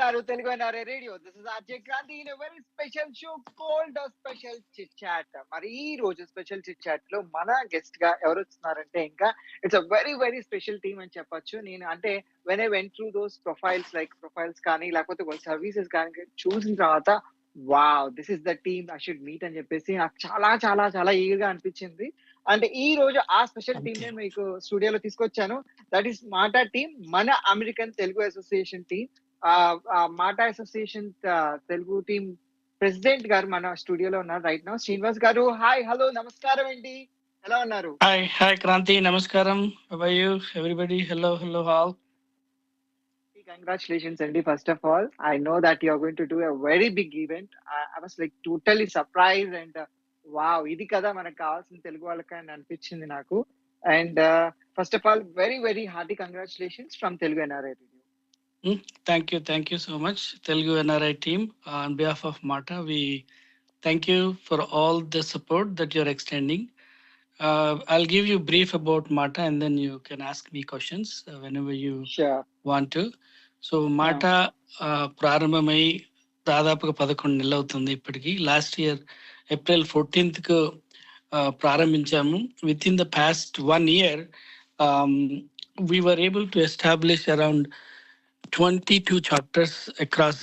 వింటున్నారు Telugu NRI radio. This is RJ Kranthi in a very special show called special chit chat. మరి ఈ రోజు special chit chat లో మన గెస్ట్ గా ఎవరు వస్తున్నారంటే ఇంకా it's a very very special team అని చెప్పొచ్చు. నేను అంటే when I went through those profiles కానీ లేకపోతే వాళ్ళ సర్వీసెస్ కానీ చూసిన తర్వాత wow, this is the team I should meet అని చెప్పేసి నాకు చాలా చాలా చాలా ఈగర్ గా అనిపించింది. అంటే ఈ రోజు ఆ స్పెషల్ టీమ్ నే మీకు స్టూడియోలో తీసుకొచ్చాను. దట్ ఈస్ మాటా టీమ్, మన అమెరికన్ తెలుగు అసోసియేషన్ టీమ్. మాటా అసోసియేషన్ తెలుగు టీం ప్రెసిడెంట్ గారు మన స్టూడియోలో ఉన్నారు రైట్ నౌ. శ్రీనివాస్ గారు, హాయ్, హలో, నమస్కారం అండి, ఎలా ఉన్నారు? హాయ్ క్రాంతి, నమస్కారం. How are you everybody? Hello all. Congratulations, Andy. First of all, I know that you are going to do a very big event. I was like totally surprised and wow, ఇది కదా మనకు కావాల్సిన తెలుగు వాళ్ళకి అని అనిపించింది నాకు. And first of all very very hearty congratulations from Telugu NRI Radio. Thank you so much, Telugu NRI team. On behalf of MATA, we thank you for all the support that you're extending. I'll give you brief about MATA and then you can ask me questions whenever you want to. So MATA ప్రారంభమై దాదాపుగా 11 నెలలు అవుతుంది ఇప్పటికి. Last year April 14th ప్రారంభించాము. With in the past 1 year we were able to establish around 22 chapters across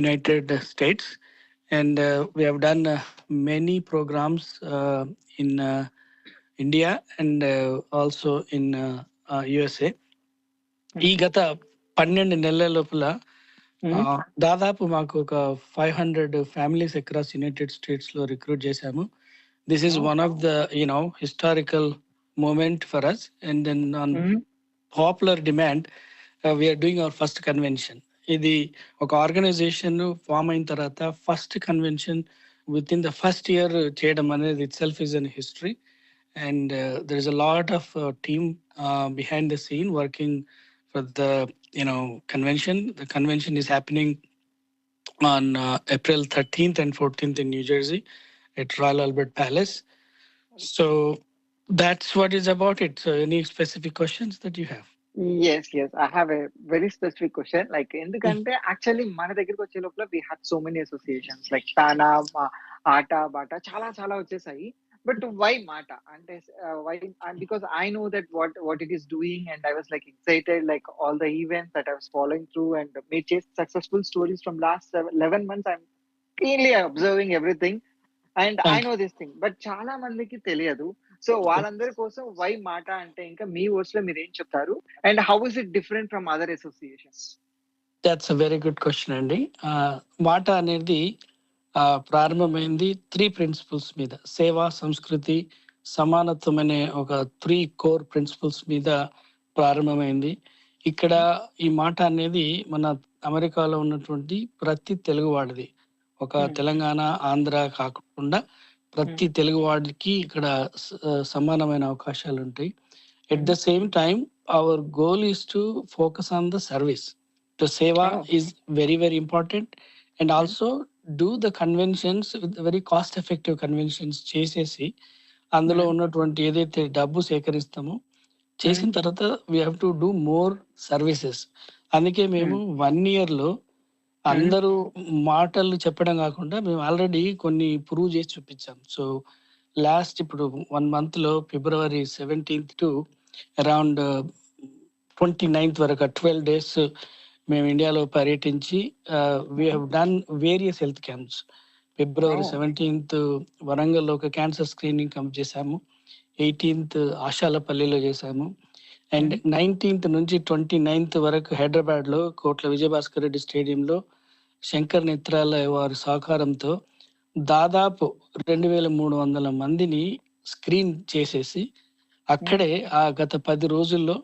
United States, and we have done many programs in India and also in USA. ఈ గత 12 నెలల లోపల దాదాపు మాకు ఒక 500 families across United States లో recruit చేశాము. This is one of the historical moment for us. And then on popular demand we're doing our first convention. ఇది ఒక ఆర్గనైజేషన్ ఫామ్ అయిన తర్వాత first convention with in the first year చేయడం అనేది itself is an history. And there is a lot of team behind the scene working for the convention. The convention is happening on April 13th and 14th in New Jersey at Royal Albert Palace. So that's what is about it. So any specific questions that you have? Yes, I have a very specific question. Like, ఎందుకంటే actually మన దగ్గరికి వచ్చే లోపల we had so many associations like టానా, atta, Bata, చాలా చాలా వచ్చేసాయి. But why MATA? And why? And because I know that what it is doing, and I was like excited, like all the events that I was following through and made successful stories from last 11 months. I'm keenly observing everything, and I know this thing. But చాలా మందికి తెలియదు. So వాళ్ళందరి కోసం why MATA అంటే ఇంకా మీ words లో మీరు ఏం చెప్తారు? And how is it different from other associations? That's a very good question, Andy. MATA అనేది ప్రారంభమైంది 3 ప్రిన్సిపల్స్ మీద. సేవ, సంస్కృతి, సమానత్వం అనే ఒక 3 కోర్ ప్రిన్సిపల్స్ మీద ప్రారంభమైంది. ఇక్కడ ఈ మాట అనేది మన అమెరికాలో ఉన్నటువంటి ప్రతి తెలుగువాడిది. ఒక తెలంగాణ, ఆంధ్ర కాకుండా ప్రతి తెలుగువాడికి ఇక్కడ సమానమైన అవకాశాలు ఉంటాయి. At the same time our goal is to focus on the service. The సేవ is very very important. And also do the conventions with very cost effective conventions చేసేసి అందులో ఉన్నటువంటి ఏదైతే డబ్బు సేకరిస్తామో చేసిన తర్వాత we have to do more services. అందుకే మేము 1 year లో అందరూ మాటలు చెప్పడం కాకుండా మేము ఆల్రెడీ కొన్ని ప్రూవ్ చేసి చూపించాం. సో లాస్ట్ ఇప్పుడు 1 month లో February 17th to around 29th వరకు 12 days మేము ఇండియాలో పర్యటించి we have done various health camps. February 17th వరంగల్లో ఒక క్యాన్సర్ స్క్రీనింగ్ క్యాంప్ చేశాము. 18th ఆశాలపల్లిలో చేశాము. అండ్ 19th నుంచి 29th వరకు హైదరాబాద్ లో కోట్ల విజయభాస్కర్ రెడ్డి స్టేడియంలో శంకర్ నేత్రాలయ వారి సహకారంతో దాదాపు 2300 మందిని స్క్రీన్ చేసేసి అక్కడే ఆ గత 10 రోజుల్లో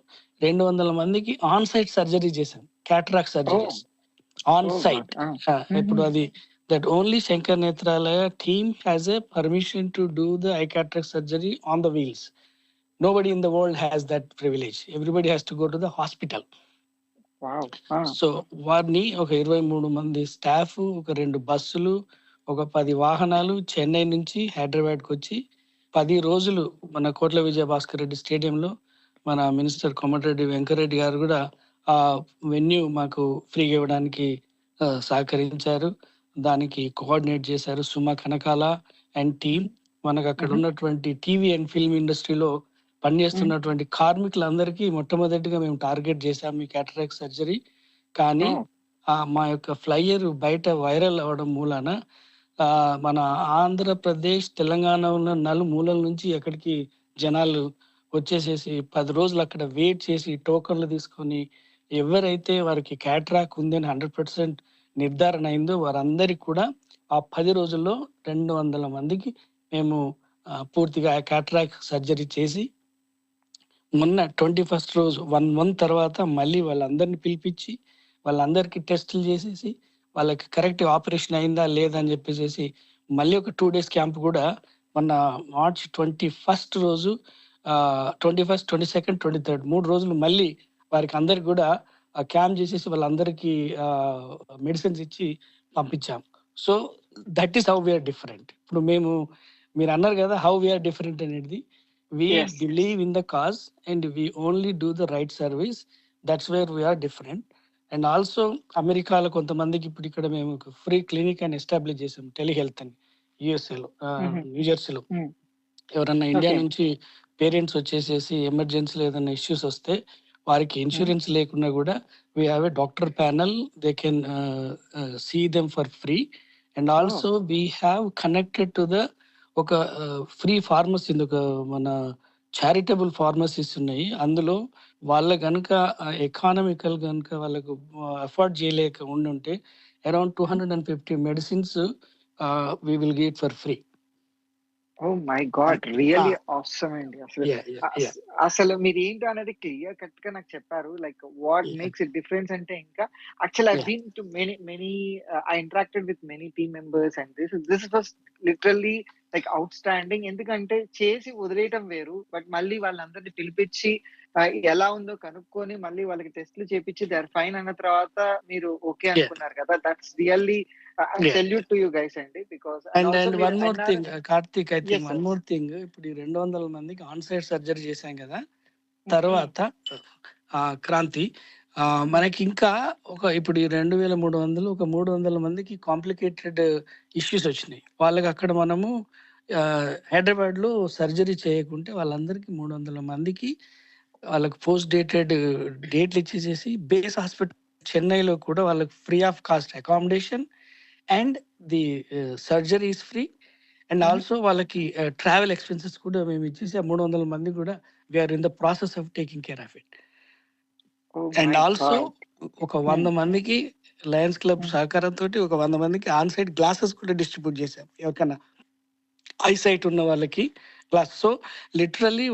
200 మందికి ఆన్ సైట్ సర్జరీ చేశాం. Cataract surgeries on site. ఇప్పుడు అది that only Shankar Netralaya team has a permission to do the eye cataract surgery on the wheels. Nobody in the world has that privilege. Everybody has to go to the hospital. Wow. So వారిని ఒక 23 మంది staff, ఒక 2 బస్సులు, ఒక 10 వాహనాలు చెన్నై నుంచి హైదరాబాద్కి వచ్చి 10 రోజులు మన కోట్ల విజయభాస్కర్ రెడ్డి స్టేడియంలో మన మినిస్టర్ కోమటిరెడ్డి వెంకరెడ్డి గారు కూడా ఆ వెన్యూ మాకు ఫ్రీగా ఇవ్వడానికి సహకరించారు. దానికి కోఆర్డినేట్ చేశారు సుమ కనకాల అండ్ టీమ్. మనకు అక్కడ ఉన్నటువంటి టీవీ అండ్ ఫిల్మ్ ఇండస్ట్రీలో పనిచేస్తున్నటువంటి కార్మికులందరికీ మొట్టమొదటిగా మేము టార్గెట్ చేశాము ఈ క్యాటరాక్ట్ సర్జరీ. కానీ మా యొక్క ఫ్లైయర్ బయట వైరల్ అవ్వడం మూలాన మన ఆంధ్రప్రదేశ్, తెలంగాణ ఉన్న నలుమూలల నుంచి ఎక్కడికి జనాలు వచ్చేసేసి 10 రోజులు అక్కడ వెయిట్ చేసి టోకన్లు తీసుకొని ఎవరైతే వారికి క్యాటరాక్ ఉందని 100% నిర్ధారణ అయిందో వారందరికీ కూడా ఆ 10 రోజుల్లో 200 మందికి మేము పూర్తిగా క్యాటరాక్ సర్జరీ చేసి మొన్న 21st రోజు 1 month తర్వాత మళ్ళీ వాళ్ళందరినీ పిలిపించి వాళ్ళందరికీ టెస్టులు చేసేసి వాళ్ళకి కరెక్ట్ ఆపరేషన్ అయిందా లేదా అని చెప్పేసి మళ్ళీ ఒక 2 days క్యాంప్ కూడా మొన్న March 21st రోజు 21st, 22nd, 23rd 3 రోజులు మళ్ళీ వారికి అందరికి కూడా క్యాంప్ చేసేసి వాళ్ళందరికీ మెడిసిన్స్ ఇచ్చి పంపించాం. So that is how we're different. ఇప్పుడు మీరు అన్నారు కదా హౌ వీఆర్ డిఫరెంట్ అనేది. We believe in the cause and we only do the right service. That's where we are different. And also అమెరికాలో కొంతమందికి ఇప్పుడు ఇక్కడ మేము ఫ్రీ క్లినిక్ అని ఎస్టాబ్లిష్ చేసాం టెలిహెల్త్ అని యూఎస్ఏలో, న్యూజెర్సీలో. ఎవరన్నా ఇండియా నుంచి పేరెంట్స్ వచ్చేసేసి ఎమర్జెన్సీలో ఏదైనా ఇష్యూస్ వస్తే వారికి ఇన్సూరెన్స్ లేకున్నా కూడా we have a doctor panel, they can see them for free. And also we have connected to the ఒక ఫ్రీ ఫార్మసీ, ఒక మన చారిటబుల్ ఫార్మసీస్ ఉన్నాయి. అందులో వాళ్ళ కనుక ఎకానమికల్ కనుక వాళ్ళకు అఫోర్డ్ చేయలేక ఉండుంటే around 250 medicines we will give for free. Oh my god, really awesome అండి. అసలు మీరు ఏంటో అనేది క్లియర్ కట్ గా నాకు చెప్పారు. Like what makes it difference అంటే ఇంకా actual I been to many I interacted with many team members and this was literally like outstanding. ఎందుకంటే చేసి వదిలేయటం వేరు, బట్ మళ్ళీ వాళ్ళందరినీ పిలిపించి ఎలా ఉందో కనుక్కొని మళ్ళీ వాళ్ళకి టెస్ట్లు చేపించి దే ఆర్ ఫైన్ అన్న తర్వాత మీరు ఓకే అనుకున్నారు కదా. That's really salute to you guys అండి. Because and one more thing Karthik, I think one more thing, ఇప్పుడు ఈ 200 మందికి ఆన్ సైట్ సర్జరీ చేశాం కదా, తర్వాత క్రాంతి మనకి ఇంకా ఇప్పుడు ఈ 2300 ఒక 300 మందికి కాంప్లికేటెడ్ ఇష్యూస్ వచ్చినాయి. వాళ్ళకి అక్కడ మనము హైదరాబాద్ లో సర్జరీ చేయకుంటే వాళ్ళందరికీ 300 మందికి వాళ్ళకి పోస్ట్ డేట్లు ఇచ్చేసేసి బేస్ హాస్పిటల్ చెన్నైలో కూడా వాళ్ళకి free of cost accommodation and the surgery is free. And also వాళ్ళకి ట్రావెల్ ఎక్స్పెన్సెస్ కూడా మేము ఇచ్చేసి 300 మంది కూడా we're in the process of taking care of it. And also ఒక 100 మందికి లయన్స్ క్లబ్ సహకారంతో ఒక 100 మందికి ఆన్ సైట్ గ్లాసెస్ కూడా డిస్ట్రిబ్యూట్ చేశాం ఎవరికైనా ఐసైట్ ఉన్న వాళ్ళకి గ్లాస్. సో లిటరల్లీ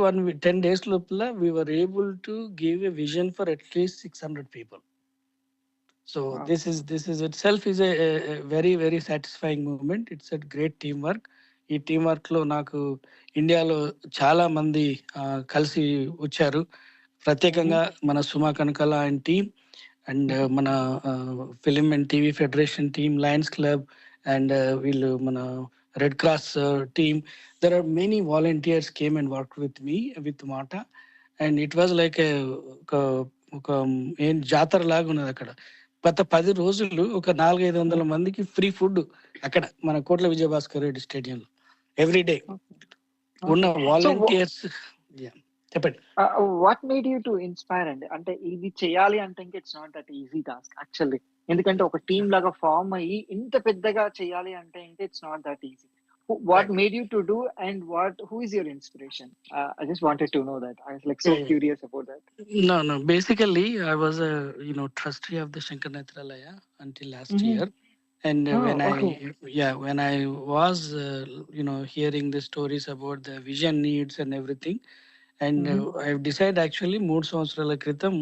10 days లోపల we were able to give a vision for at least 600 people. So this is itself is a very very satisfying moment. It's a great teamwork. ఈ team work లో నాకు ఇండియాలో చాలా మంది కలిసి వచ్చారు. ప్రత్యేకంగా మన Suma Kanakala and team and మన film and TV federation team, Lions Club and వీళ్ళు మన red cross team. There are many volunteers came and work with me with MATA. And it was like ఒక ఏం జాతర లాగా ఉన్నది అక్కడ. గత 10 రోజులు ఒక 400-500 మందికి ఫ్రీ ఫుడ్ అక్కడ మన కోట్ల విజయభాస్కర్ రెడ్డి స్టేడియంలో ఎవ్రీ డే ఉన్న వాలంటీర్స్. చెప్పండి, what made you to inspire అండి? అంటే ఇది చేయాలి అంటే ఇంకా it's not that easy task actually. ఎందుకంటే ఒక టీమ్ లాగా ఫామ్ అయ్యి ఇంత పెద్దగా చేయాలి అంటే ఇంకా it's not that easy. What made you to do and who is your inspiration? I just wanted to know that. I was like so curious about that. No. Basically, I was a trustee of the Shankar Nethralaya until last year. And when I was hearing the stories about the vision needs and everything, and I've decided actually 3 సంవత్సరాల క్రితం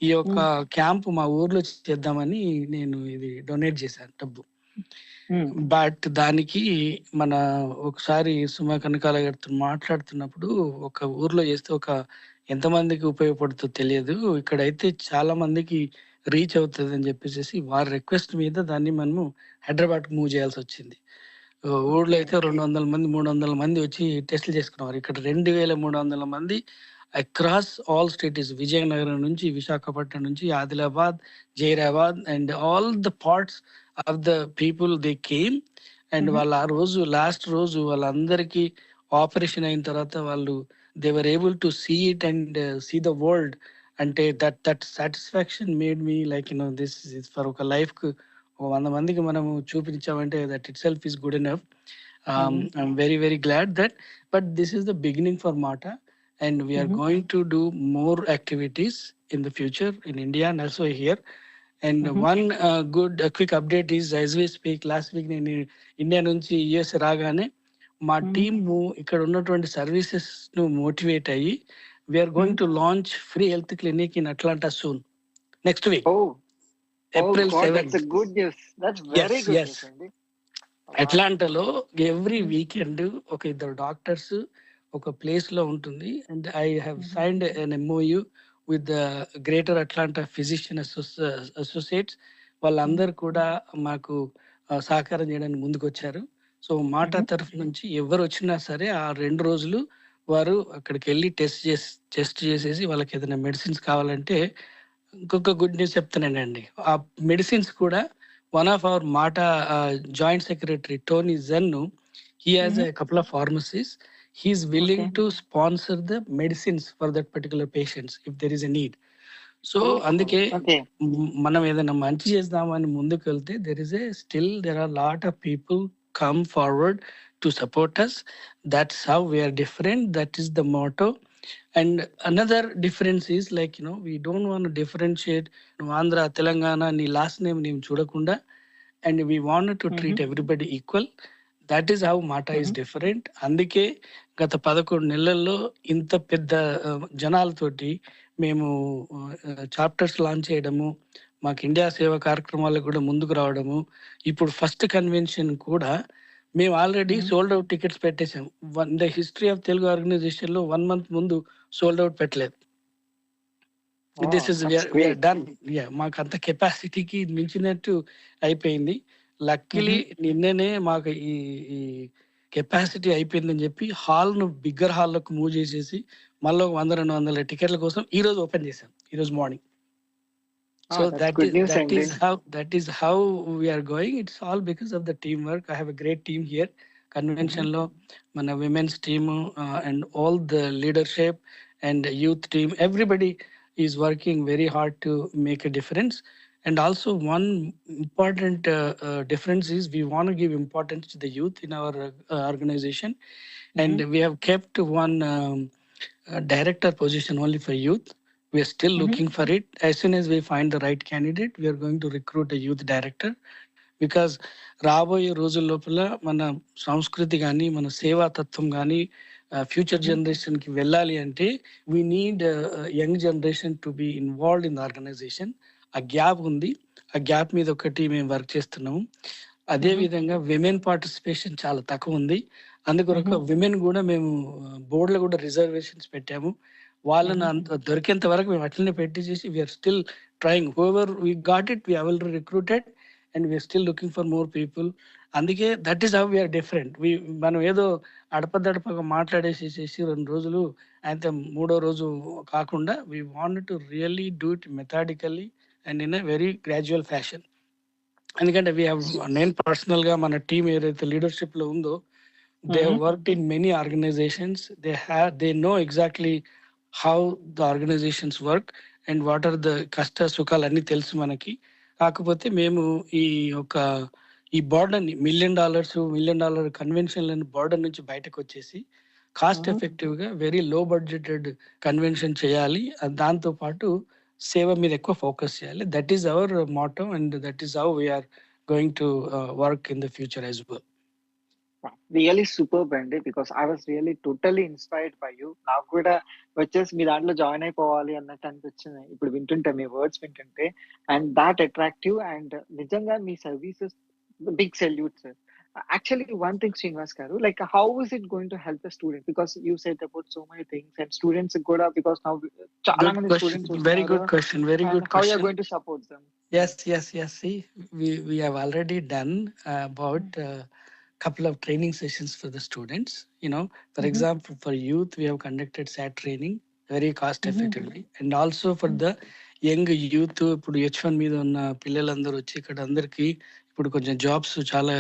ఈ యొక్క camp మా ఊర్లో చేద్దామని నేను ఇది donate చేశాను డబ్బు. బట్ దానికి మన ఒకసారి సుమా కనకాల గారితో మాట్లాడుతున్నప్పుడు ఒక ఊర్లో చేస్తే ఎంతమందికి ఉపయోగపడుతుందో తెలియదు, ఇక్కడైతే చాలా మందికి రీచ్ అవుతుంది అని చెప్పేసి వారి రిక్వెస్ట్ మీద దాన్ని మనము హైదరాబాద్కి మూవ్ చేయాల్సి వచ్చింది. ఊళ్ళో అయితే 200 మంది 300 మంది వచ్చి టెస్టులు చేసుకున్నారు. ఇక్కడ 2300 మంది అక్రాస్ ఆల్ స్టేట్స్, విజయనగరం నుంచి, విశాఖపట్నం నుంచి, Adilabad, Zaheerabad and all the parts of the people they came. And Mm-hmm. వాళ్ళు ఆ రోజు లాస్ట్ రోజు వాళ్ళందరికీ ఆపరేషన్ అయిన తర్వాత వాళ్ళు they were able to see it and see the world. అంటే that satisfaction made me like this is for ఒక లైఫ్ కు 100 మందికి మనము చూపించామంటే that itself is good enough. Mm-hmm. I'm very very glad that, but this is the beginning for Mata, and we are Mm-hmm. going to do more activities in the future in India and also here. And Mm-hmm. one good quick update is, as we speak, last week నేను India నుంచి US రాగానే మా Mm-hmm. Team ఇక్కడ ఉన్నటువంటి services ను motivate అయ్యి we're going to launch free health clinic in Atlanta soon next week Oh, oh April God, that's a 7th. good news. That's very yes good yes news, Andy. Wow. అట్లాంటాలో every Mm-hmm. Weekend ఒక ఇద్దరు doctors ఒక place లో ఉంటుంది. And I have Mm-hmm. Signed an MOU with the Greater Atlanta Physician Associates. Mm-hmm. వాళ్ళందరూ కూడా మాకు సహకారం చేయడానికి ముందుకు వచ్చారు. సో మాటా Mm-hmm. తరఫు నుంచి ఎవరు వచ్చినా సరే ఆ 2 రోజులు వారు అక్కడికి వెళ్ళి టెస్ట్ చేసేసి వాళ్ళకి ఏదైనా మెడిసిన్స్ కావాలంటే, ఇంకొక గుడ్ న్యూస్ చెప్తానండి. ఆ మెడిసిన్స్ కూడా one of our MATA joint secretary, Tony Zennu, he has Mm-hmm. a couple of pharmacies. He is willing Okay. to sponsor the medicines for that particular patients if there is a need. So Oh, అందుకే okay. మనం ఏదైనా మంచి చేద్దామని ముందుకు వెళ్తే there are lot of people come forward to support us. That's how we are different. That is the motto. And another difference is like we don't want to differentiate నువ్వు ఆంధ్ర తెలంగాణ నీ last name నేను చూడకుండా, and we wanted to Mm-hmm. treat everybody equal. That is how Mata is Mm-hmm. different. అందుకే గత 11 నెలల్లో ఇంత పెద్ద జనాలతోటి మేము చాప్టర్స్ లాంచ్ చేయడము, మాకు ఇండియా సేవ కార్యక్రమాలకు కూడా ముందుకు రావడము. ఇప్పుడు ఫస్ట్ కన్వెన్షన్ కూడా మేము already Mm-hmm. Sold out tickets పెట్టేసాం. The history of Telugu organization లో 1 month ముందు సోల్డ్ అవుట్ పెట్టలేదు. This Wow, is that's we're great. Done. మాకు అంత కెపాసిటీకి మించినట్టు అయిపోయింది. Luckily Mm-hmm. నిన్ననే మాకు ఈ ఈ కెపాసిటీ అయిపోయిందని చెప్పి హాల్ ను బిగ్గర్ హాల్లోకి మూవ్ చేసేసి మళ్ళీ 100-200 టికెట్ల కోసం ఈ రోజు ఓపెన్ చేసాం, ఈ రోజు morning. So Oh, that's good news, Andy. that is how we are going. It's all because of the teamwork. I have a great team here. Mm-hmm. Convention లో మన women's team and all the leadership and youth team, everybody is working very hard to make a difference. And also one important difference is we want to give importance to the youth in our organization. And Mm-hmm. we have kept one director position only for youth. We are still Mm-hmm. looking for it. As soon as we find the right candidate, we are going to recruit a youth director. Because రాబోయే రోజుల లోపల మన సంస్కృతి కానీ మన సేవా తత్వం కానీ ఫ్యూచర్ Mm-hmm. జనరేషన్ కి వెళ్ళాలి అంటే we need young generation to be involved in the organization. ఆ గ్యాప్ ఉంది. ఆ గ్యాప్ మీద ఒకటి మేము వర్క్ చేస్తున్నాము. అదే Mm-hmm. విధంగా విమెన్ పార్టిసిపేషన్ చాలా తక్కువ ఉంది. అందుకొరకు Mm-hmm. విమెన్ కూడా మేము బోర్డులో కూడా రిజర్వేషన్స్ పెట్టాము. వాళ్ళని Mm-hmm. అంత దొరికేంత వరకు మేము అట్లనే పెట్టేసేసి we're still trying. Whoever we got it, we already recruited and we're still looking for more people. అందుకే that is how we're different. మనం ఏదో అడపదడపగా మాట్లాడేసేసేసి 2 రోజులు అయితే 3వ రోజు కాకుండా we want to really do it methodically and in a very gradual fashion. ఎందుకంటే నేను పర్సనల్ గా మన టీం ఏదైతే లీడర్షిప్ లో ఉందో, they Mm-hmm. have worked in many organizations. They know exactly how the organizations work and what are the కష్ట సుఖాలు అన్ని తెలుసు మనకి. కాకపోతే మేము ఈ ఒక ఈ బోర్డర్ $1 million కన్వెన్షన్ బోర్డర్ నుంచి బయటకు వచ్చేసి కాస్ట్ Mm-hmm. ఎఫెక్టివ్ గా వెరీ లో బడ్జెటెడ్ కన్వెన్షన్ చేయాలి. దాంతో పాటు సేవ మీద ఎక్కువ ఫోకస్ చేయాలి. That is our motto and that is how we're going to work in the future as well. Wow, really superb అండి, because I was really totally inspired by you. నాకు కూడా వచ్చేసి మీ దాంట్లో జాయిన్ అయిపోవాలి అన్నట్టు అనిపించింది ఇప్పుడు వింటుంటే, మీ వర్డ్స్ వింటుంటే. అండ్ దాట్ అట్రాక్టివ్ అండ్ నిజంగా మీ services big salute sir. Actually one thing Srinivas గారు, like how is it going to help the student, because you said about so many things and students కూడా, బికాస్ నా చాలా Good మంది question. Students Very వస్తున్నారు. good question. Very and good how you're question. Going to support them. Yes, yes, yes. See, we have already done about couple of training sessions for the students. For example, for youth, we have conducted SAT training. Very cost effectively. And also for the young youth, ఇప్పుడు H1 మీద ఉన్న పిల్లలందరూ వచ్చి ఇక్కడ అందరికీ ఇప్పుడు కొంచెం jobs చాలా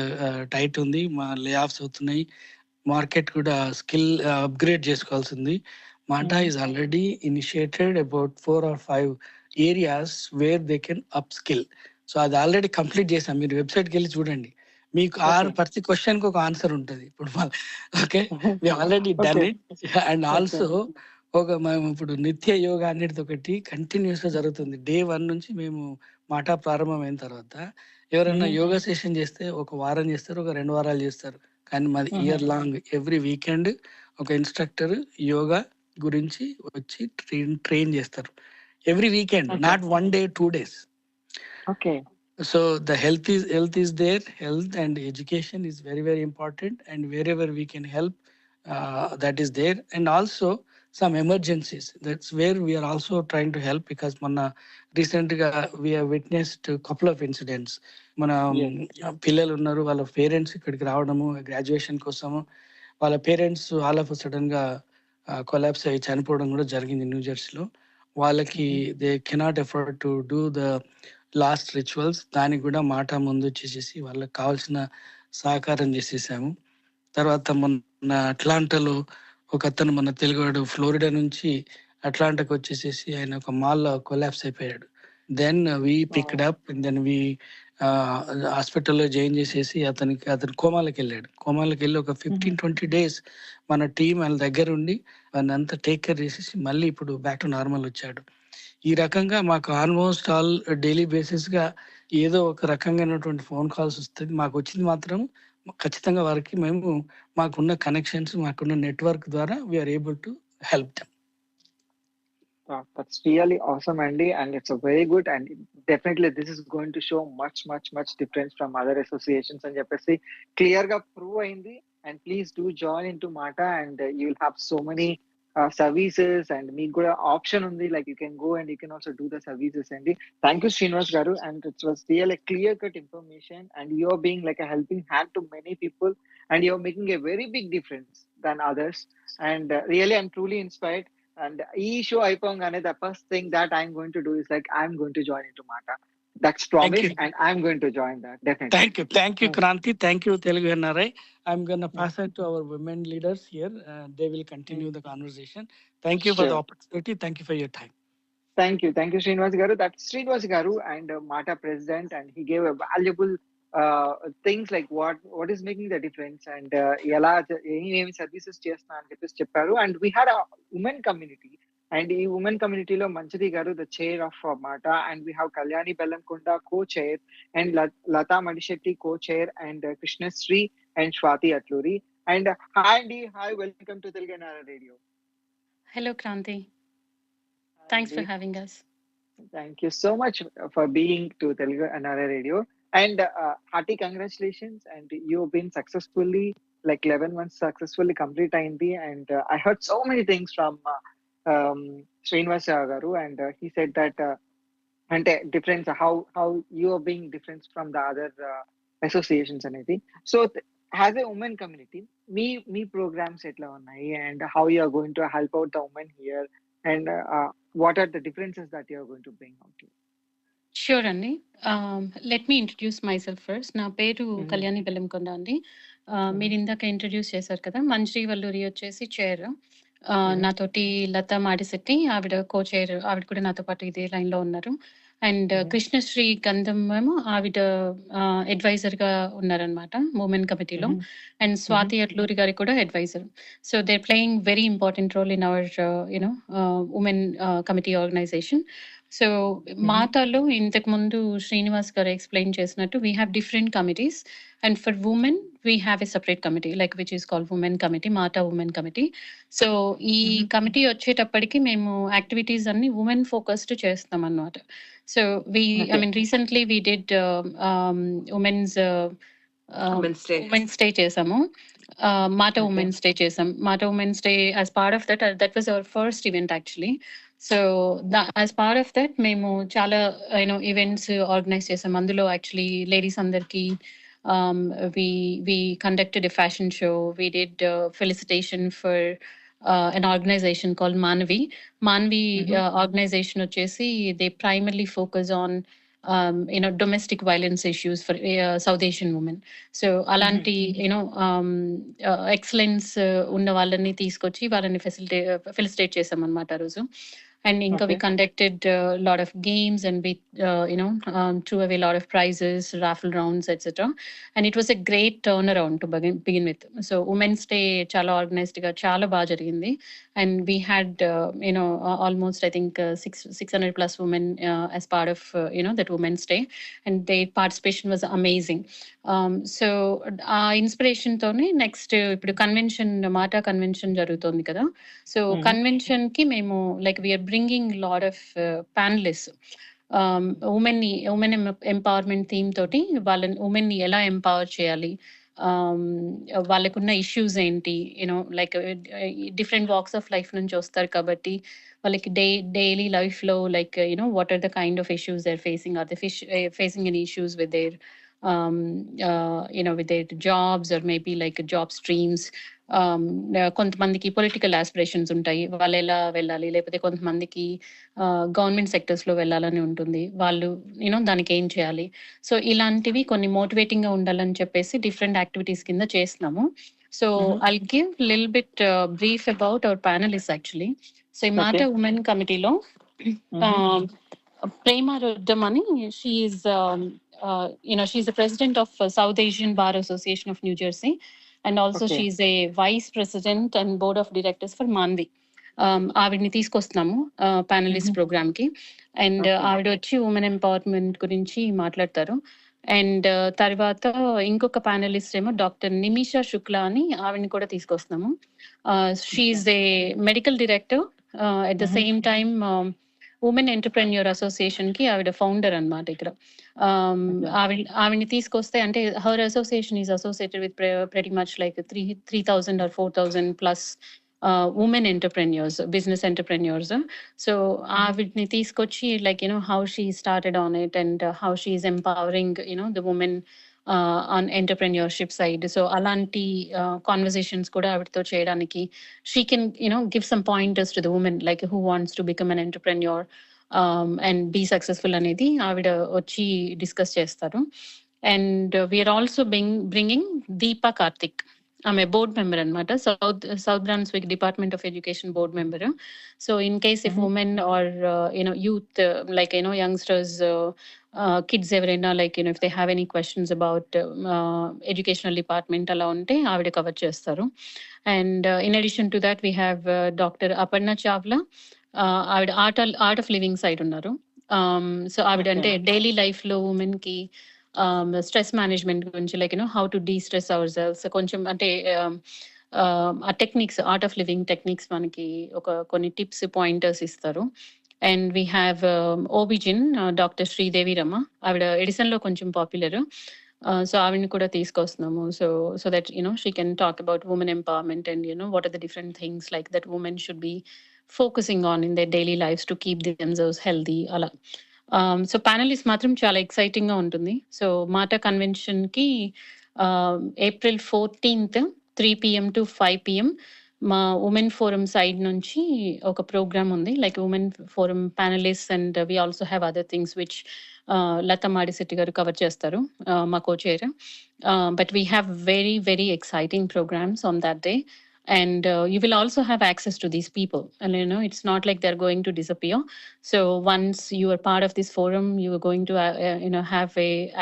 టైట్ ఉంది, మా లే ఆఫ్స్ అవుతున్నాయి, మార్కెట్ కూడా స్కిల్ అప్గ్రేడ్ చేసుకోవాల్సింది. మాటా is already initiated about 4 or 5 areas where they can up skill. So అది ఆల్రెడీ కంప్లీట్ చేసాం, మీరు వెబ్సైట్కి వెళ్ళి చూడండి, మీకు ప్రతి క్వశ్చన్కి ఒక ఆన్సర్ ఉంటుంది ఇప్పుడు. Okay, we already done it. And also మేము ఇప్పుడు నిత్య యోగా అనేది ఒకటి కంటిన్యూస్ గా జరుగుతుంది. Day 1 నుంచి మేము మాట ప్రారంభమైన తర్వాత ఎవరైనా యోగా సెషన్ చేస్తే ఒక వారం చేస్తారు, ఒక 2 వారాలు చేస్తారు. కానీ మాది ఇయర్ లాంగ్, ఎవ్రీ వీకెండ్ ఒక ఇన్స్ట్రక్టర్ యోగా గురించి వచ్చి ట్రైన్ చేస్తారు. Every weekend, not 1 day 2 days. Okay. So the health is there. Health and education is very very important, and wherever we can help, that is there. And also some emergencies, that's where we are also trying to help, because mana recent ga we have witnessed a couple of incidents. Mana పిల్లలు ఉన్నారు, వాళ్ళ parents ఇక్కడికి రావడము graduation కోసము, వాళ్ళ parents all of sudden గా collapse అయ్యి చనిపోవడం కూడా జరిగింది న్యూ జెర్సీలో. వాళ్ళకి they cannot afford to do the last rituals, దానికి కూడా మాట ముందు వచ్చేసేసి వాళ్ళకి కావాల్సిన సహకారం చేసేసాము. తర్వాత మొన్న అట్లాంటాలో ఒక అతను, మన తెలుగువాడు, ఫ్లోరిడా నుంచి అట్లాంటాకి వచ్చేసేసి ఆయన ఒక మాల్లో కొలాప్స్ అయిపోయాడు. Then we picked up, then we హాస్పిటల్లో జాయిన్ చేసేసి అతను కోమాలకు వెళ్ళాడు. కోమాలకు వెళ్ళి ఒక 15-20 days మన టీం వాళ్ళ దగ్గర ఉండి వాళ్ళని అంతా టేక్ కేర్ చేసేసి మళ్ళీ ఇప్పుడు బ్యాక్ టు నార్మల్ వచ్చాడు. ఈ రకంగా మాకు ఆల్మోస్ట్ ఆల్ డైలీ బేసిస్ గా ఏదో ఒక రకంగానటువంటి ఫోన్ కాల్స్ వస్తుంది. మాకు వచ్చింది మాత్రం ఖచ్చితంగా వారికి మేము మాకున్న కనెక్షన్స్, మాకున్న నెట్వర్క్ ద్వారా we're able to help them. That's really awesome, Andy, and it's a very good, and definitely this is going to show much difference from other associations and చెప్పేసి క్లియర్ గా ప్రూవ్ అయింది. And please do join into Mata, and you'll have so many services, and మీకు కూడా option ఉంది, like you can go and you can also do the services. Andy, thank you Srinivas garu, and it was really clear cut information, and you're being like a helping hand to many people, and you're making a very big difference than others, and really I'm truly inspired. And ఈ show అయిపోగానే the first thing that I'm going to do is like I'm going to join into Mata. That's promise, and I'm going to join that definitely. Thank you Kranthi, thank you Telugu NRI. I'm going to pass it to our women leaders here. They will continue the conversation. Thank you for the opportunity. Thank you for your time. Thank you Srinivas garu. That's Srinivas garu, and Mata president, and he gave a valuable things like what is making the difference, and ఎలా ఏమేమి services చేస్తున్నా అని చెప్పేసి చెప్పారు. And we had a women community, and ఈ women కమ్యూనిటీలో మంచిది గారు the chair of MATA, and we have Kalyani Bellamkonda co chair, and Latha Madishetti co chair, and Krishnasri and Swathi Atluri. And hi అండి, hi, welcome to Telugu NRI radio. Hello Kranthi, thanks for having us. Thank you so much for being to Telugu NRI Radio, and hearty congratulations. And you've been successfully, like 11 months successfully complete అయింది. And I heard so many things from Srinivas garu, and he said that అంటే difference, how you are being different from the other associations అనేది. So as a women community, me programs ఎట్లా ఉన్నాయి, and how you are going to help out the women here, and what are the differences that you are going to bring out here? Sure Andy, let me introduce myself first. నా పేరు కళ్యాణి బెల్లంకొండ అండి. మీరు ఇందాక introduce చేశారు కదా, మంజ్రీ వల్లూరి వచ్చేసి chair, నాతోటి లతా మాడిశెట్టి ఆవిడ కో చైర్, ఆవిడ కూడా నాతో పాటు ఇదే లైన్ లో ఉన్నారు. అండ్ కృష్ణశ్రీ గంధం మేము ఆవిడ అడ్వైజర్ గా ఉన్నారనమాట ఉమెన్ కమిటీలో. అండ్ స్వాతి అట్లూరి గారి కూడా advisor. So they playing very important role in our you know women committee organization. So మాతాలో ఇంతకు ముందు శ్రీనివాస్ గారు ఎక్స్ప్లెయిన్ చేసినట్టు we have different committees, and for women we have a separate committee like which is called women committee, MATA women committee. So ఈ committee వచ్చేటప్పటికి మేము activities అన్ని women focused చేస్తాం అన్నమాట. So I mean recently we did women's day చేసాము, MATA women's day చేసాం. మాటా women's day as part of that was our first event actually. So as part of that మేము చాలా ఈవెంట్స్ ఆర్గనైజ్ చేసాం. అందులో యాక్చువల్లీ లేడీస్ అందరికీ we conducted a fashion show. We did felicitation for an organization called Manvi. Organization వచ్చేసి they primarily focus on domestic violence issues for South Asian women. So అలాంటి excellence ఉన్న వాళ్ళని తీసుకొచ్చి వాళ్ళని facilitate చేసాం అనమాట ఆ రోజు. And Inka, we conducted a lot of games, and we threw away a lot of prizes, raffle rounds, etc. And it was a great turnaround to begin with. So Women's Day chala organized ga chala baga jarigindi, and we had almost I think 600 plus women as part of that Women's Day, and their participation was amazing. So inspiration tone next ఇప్పుడు convention మాటా convention జరుగుతోంది కదా. So convention కి మేము like we are bringing a lot of panelists, women empowerment theme తోటి వాళ్ళని women ని ఎలా ఎంపవర్ చేయాలి, వాళ్ళకున్న ఇష్యూస్ ఏంటి, like different walks of life నుంచి వస్తారు కాబట్టి వాళ్ళకి డైలీ లైఫ్ లో like what are the kind of issues they are facing, are they facing any issues with their with their jobs or maybe like job streams. కొంతమందికి political aspirations ఉంటాయి, వాళ్ళు ఎలా వెళ్ళాలి, లేకపోతే కొంతమందికి గవర్నమెంట్ సెక్టర్స్ లో వెళ్ళాలని ఉంటుంది, వాళ్ళు దానికి ఏం చేయాలి. సో ఇలాంటివి కొన్ని మోటివేటింగ్ గా ఉండాలని చెప్పేసి డిఫరెంట్ యాక్టివిటీస్ కింద చేస్తున్నాము. So I'll give lil bit brief about our panellist actually. So ఈ మాట ఉమెన్ కమిటీలో ప్రేమ రుద్దం అని, she is she's the president of South Asian Bar Association of New Jersey, and also she's a vice president and board of directors for Manvi. ఆవిడని తీసుకొస్తున్నాము panellist programme కి, and ఆవిడ వచ్చి women empowerment గురించి మాట్లాడతారు. అండ్ తర్వాత ఇంకొక ప్యానలిస్ట్ ఏమో doctor Nimisha Shukla అని, ఆవిడని కూడా తీసుకొస్తున్నాము. She's a medical director, at the same time women entrepreneur association కి ఆవిడ ఫౌండర్ అనమాట ఇక్కడ. ఆవిడని తీసుకొస్తే అంటే her association is associated with pretty much like 3,000 or 4,000 plus women entrepreneurs, business entrepreneurs. So ఆవిడని తీసుకొచ్చి like how she started on it and how she is empowering the women on entrepreneurship side. So అలాంటి conversations కూడా ఆవిడతో చేయడానికి, she can give some pointers to the women like who wants to become an entrepreneur and be successful అనేది ఆవిడ వచ్చి discuss చేస్తారు. And we're also bringing Deepa Karthik, ఆమె board member అనమాట, South Brunswick department of education board member. So in case if women or youth like youngsters, kids ఎవరైనా like if they have any questions about educational department అలా ఉంటే ఆవిడ cover చేస్తారు. And in addition to that we have doctor Aparna Chawla, ఆవిడ Art of Living side ఉన్నారు. సో ఆవిడ అంటే డైలీ లైఫ్ లో ఉమెన్ కి స్ట్రెస్ మేనేజ్మెంట్ గురించి like how to destress ourselves కొంచెం అంటే ఆ techniques, Art of Living techniques మనకి కొన్ని టిప్స్ పాయింటర్స్ ఇస్తారు. And we have OBGYN doctor Sridevi Rama, ఆవిడ ఎడిసన్ లో కొంచెం పాపులర్. సో ఆవిడని కూడా తీసుకొస్తున్నాము. So that she can talk about women empowerment and what are the different things like that women should be focusing on in their daily lives to keep themselves healthy అలా. So panellist మాత్రం చాలా exciting గా ఉంటుంది. So మాటా convention కి April 14th 3 PM to 5 PM మా women forum side నుంచి ఒక ప్రోగ్రామ్ ఉంది, like women forum panelist, and we also have other things which Latha Madishetti గారు కవర్ చేస్తారు, మా cochair. But we have very very exciting programs on that day. And you will also have access to these people, and it's not like they're going to disappear. So once you are part of this forum, you are going to have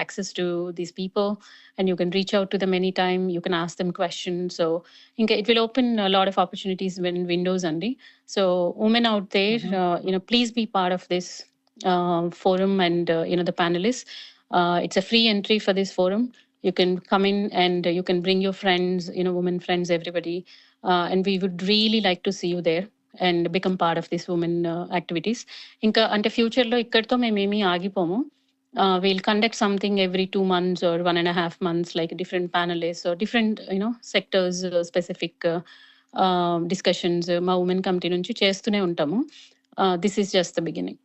access to these people, and you can reach out to them anytime. You can ask them questions. So it will open a lot of opportunities when windows andi. So women out there, please be part of this forum, and the panelists. It's a free entry for this forum. You can come in and you can bring your friends, women friends, everybody. And we would really like to see you there and become part of this women activities. Inka ante future lo ikkadto mememi agipomu. We'll conduct something every 2 months or 1.5 months, like different panelists or different sectors specific discussions ma women committee nunchi chestune untamu. This is just the beginning.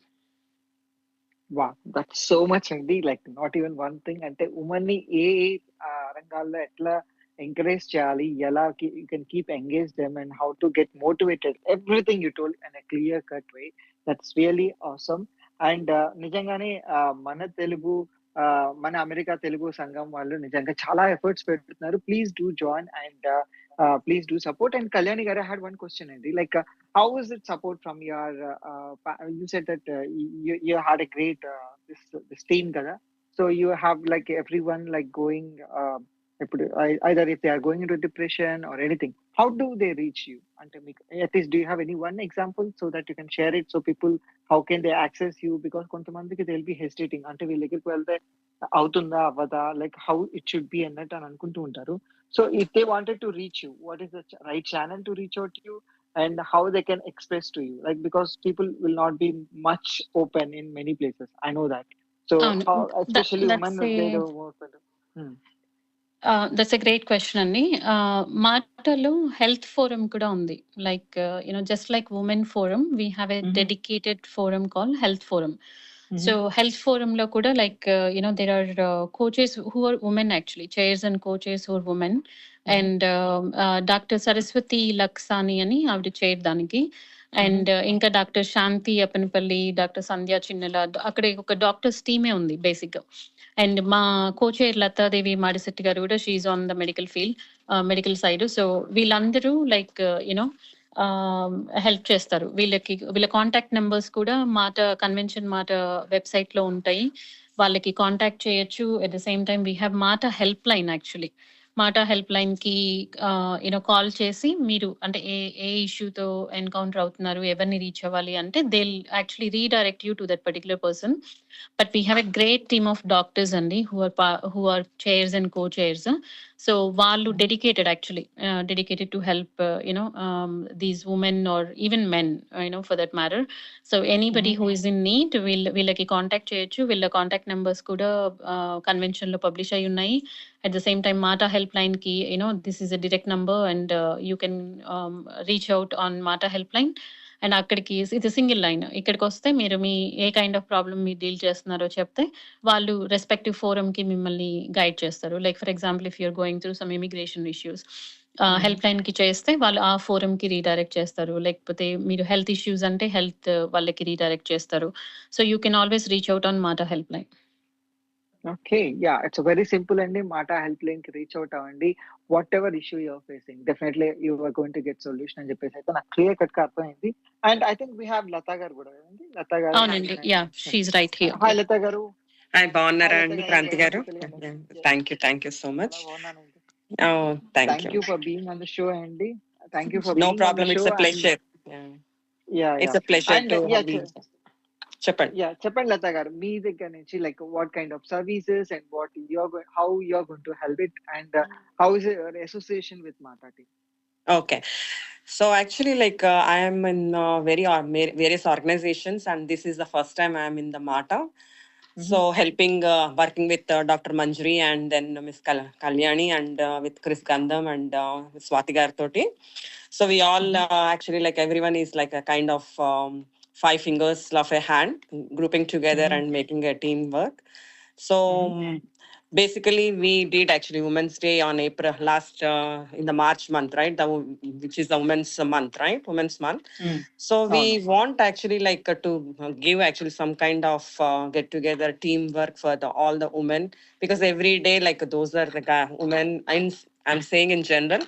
Wow, that's so much అండి. Like not even one thing అంటే women ని ఏ రంగాల్లో ఎట్లా encourage చేయాలి, ఎలా you can keep engage them and how to get motivated. Everything you told in a clear cut way. That's really awesome. And నిజంగానే మన తెలుగు మన అమెరికా తెలుగు సంఘం వాళ్ళు నిజంగా చాలా ఎఫర్ట్స్ పెడుతున్నారు. Please do join and please do support. And Kalyani గారు, I had one question అండి. Like how is it support from your you said that you had a great this team kada, so you have like everyone like going either if they are going into depression or anything, how do they reach you? And at least do you have any one example so that you can share it, so people, how can they access you? Because కొంతమందికి they'll be hesitating అంటే వీళ్ళ దగ్గరికి వెళ్తే అవుతుందా అవ్వదా, like how it should be అన్నట్టు అని అనుకుంటూ ఉంటారు. So if they wanted to reach you, what is the right channel to reach out to you, and how they can express to you? Like, because people will not be much open in many places, I know that. So అవును. how, especially women, That's they a don't work with hmm. That's a great question అండి. మాటలో health forum కూడా ఉంది. Like just like women forum, we have a dedicated forum call health forum. So health ఫోరంలో కూడా like there are coaches who are women, actually chairs and coaches who are women. And doctor Saraswathi Laksani అని ఆవిడ chair దానికి. And ఇంకా doctor Shanthi Appanapalli, doctor Sandhya Chinnela, అక్కడ ఒక doctors టీమే ఉంది బేసిక్గా. అండ్ మా కోచైర్ లతాదేవి మాడిశెట్టి గారు కూడా, she's on the medical field, medical side. So వీళ్ళందరూ లైక్ హెల్ప్ చేస్తారు. వీళ్ళ కాంటాక్ట్ నెంబర్స్ కూడా మాట కన్వెన్షన్ మాట వెబ్సైట్ లో ఉంటాయి, వాళ్ళకి కాంటాక్ట్ చేయొచ్చు. At the same time we have మాట హెల్ప్ లైన్. యాక్చువల్లీ మాట హెల్ప్ లైన్ కి కాల్ చేసి మీరు అంటే ఏ ఇష్యూతో ఎన్కౌంటర్ అవుతున్నారు, ఎవరిని రీచ్ అవ్వాలి అంటే they actually redirect you to that particular person. But we have a great team of doctors and who are chairs and co-chairs. So వాళ్ళు dedicated, actually dedicated to help these women or even men, for that matter. So anybody who is in need, వీళ్ళకి contact చేయొచ్చు. వీళ్ళ contact numbers కూడా convention లో publish అయి ఉన్నాయి. At the same time, Mata helpline ki, this is a direct number, and you can reach out on Mata helpline. And అక్కడికి ఇది single line. ఇక్కడికి వస్తే మీరు మీ ఏ కైండ్ ఆఫ్ ప్రాబ్లమ్ మీరు డీల్ చేస్తున్నారో చెప్తే వాళ్ళు రెస్పెక్టివ్ ఫోరంకి మిమ్మల్ని గైడ్ చేస్తారు. Like for example, if you're going through some immigration issues, help line కి చేస్తే వాళ్ళు ఆ ఫోరం కి రీడైరెక్ట్ చేస్తారు. లేకపోతే మీరు హెల్త్ ఇష్యూస్ అంటే హెల్త్ వాళ్ళకి రీడైరెక్ట్ చేస్తారు. So you can always reach out on MATA help line. Okay, yeah, it's a very simple and Mata helpline ki reach out avandi. Whatever issue you're facing, definitely you are going to get solution అని చెప్పేసి అయితే నాకు clear cut గా అర్థమైంది. And I think we have Latha గారు కూడా కదండి. లతా గారు, అవునండి, yeah, she's right here. Hi Latha గారు. హాయ్, బాగున్నారా హాయ్ లతా అండి గారు, క్రాంతి గారు? Telugu. Thank you so much. చాలా బాగున్నానండి. Thank thank you for being on the show అండి. Thank you for no being on the problem, show. It's a pleasure. Yeah it's a pleasure and to yeah చెప్పండి. Yeah చెప్పండి లతా గారు, మీ దగ్గర నుంచి like what kind of services and what how you're going to help it, and how is your association with MATA team? Okay. So actually, like I am in various organizations, and this is the first time I am in the MATA. So helping, working with Dr. Manjri and then Miss Kalyani and with Chris Gandham and Swati Gartoti. So we all actually, like everyone is like a kind of five fingers of a hand, grouping together and making a teamwork. So basically, we did actually Women's Day on April last in the March month, right? Which is the Women's Month, right? Women's Month. So we want actually like to give actually some kind of get together teamwork for all the women, because every day like those are the women. I'm saying in general,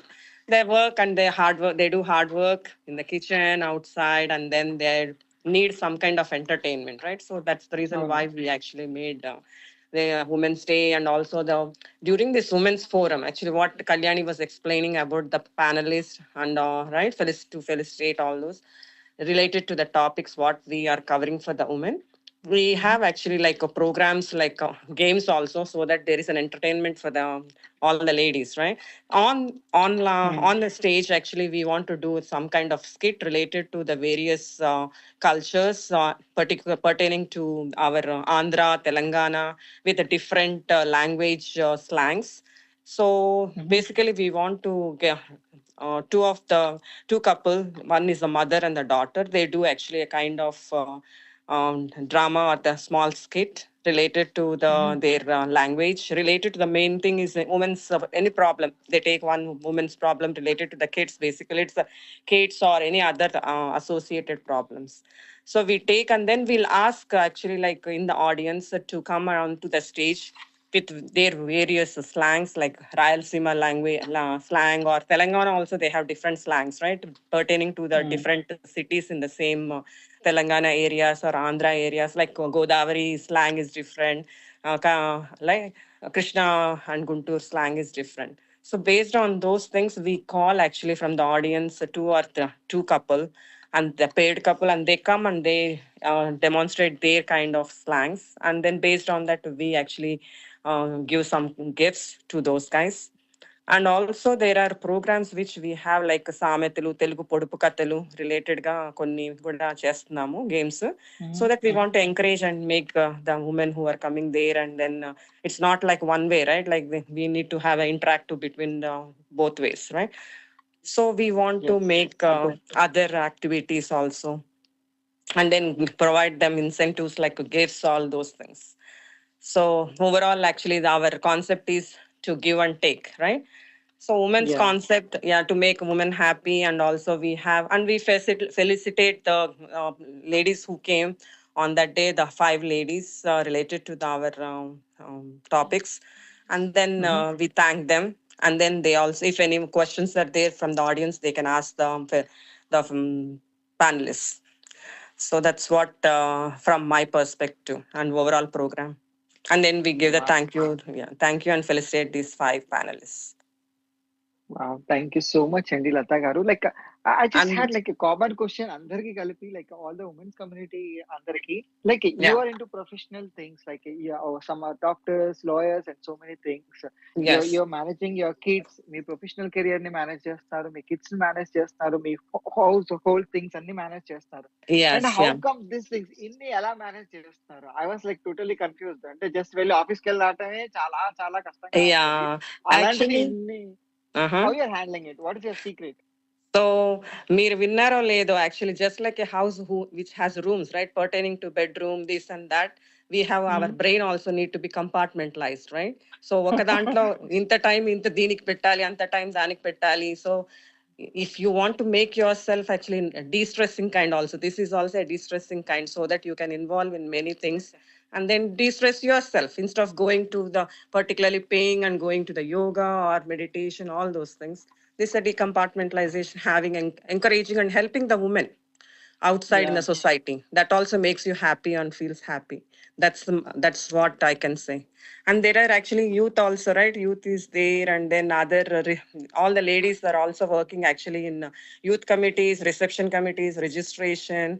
they work and they hard work. They do hard work in the kitchen, outside, and then they need some kind of entertainment, right? So that's the reason why we actually made the Women's Day, and also during this Women's Forum, actually what Kalyani was explaining about the panelists and right, to felicitate all those related to the topics what we are covering for the women. We have actually like programs like games also, so that there is an entertainment for all the ladies, right? On the stage, actually we want to do some kind of skit related to the various cultures, pertaining to our Andhra, Telangana, with a different language slangs. So basically, we want to get two couple. One is the mother and the daughter. They do actually a kind of drama or the small skit related to their language, related to the main thing is women's any problem. They take one woman's problem related to the kids. Basically, it's the kids or any other associated problems. So we take, and then we'll ask actually like in the audience to come around to the stage with their various slangs like Rayalaseema language slang, or Telangana also they have different slangs, right? Pertaining to the different cities in the same Telangana areas or Andhra areas, like Godavari slang is different, like Krishna and Guntur slang is different. So based on those things, we call actually from the audience two or two couple and the paired couple, and they come and they demonstrate their kind of slangs, and then based on that, we actually give some gifts to those guys. And also there are programs which we have like సామెతలు, తెలుగు పొడుపు కథలు related గా కొన్ని కూడా చేస్తున్నాము games. So that we want to encourage and make the women who are coming there, and then it's not like one way, right? Like we need to have an interactive between both ways, right? So we want to make other activities also, and then provide them incentives like gifts, all those things. So overall, actually, our concept is to give and take, right? So women's concept, to make women happy, and also we have, and we felicitate the ladies who came on that day, the 5 ladies related to our topics, and then we thank them, and then they also, if any questions are there from the audience, they can ask the panelists. So that's what from my perspective and overall program. And then we give the thank you and felicitate these 5 panelists. Wow, thank you so much, Andy Lata Garu. Like, I just had like a common question. Andarki Kalipi, like all the women's community, Andarki, like you are into professional things, like some are doctors, lawyers, and so many things. You're managing your kids. Me professional career ni manage chestaru, me kids ni manage chestaru, me whole things anni manage chestaru. And how come these things inni ela manage chestaru? I was like totally confused. Ante just velli office ki vellatame చాలా కష్టంగా ఉంటుంది. అలాంటిది ఇన్ని how you're handling it? What is your secret? So, మీరు విన్నారో లేదో, actually just like a house which has rooms, right, pertaining to bedroom, this and that, we have our brain also need to be compartmentalized, right? So ఒక దాంట్లో ఇంత time ఇంత దీనికి పెట్టాలి, అంత టైం దానికి పెట్టాలి. So if you want to make yourself actually de-stressing kind also, this is also a de-stressing kind, so that you can involve in many things and then de-stress yourself instead of going to the particularly paying and going to the yoga or meditation, all those things. This is a decompartmentalization, having encouraging and helping the women outside in the society. That also makes you happy and feels happy. That's what I can say. And there are actually youth also, right? Youth is there, and then other all the ladies are also working actually in youth committees, reception committees, registration,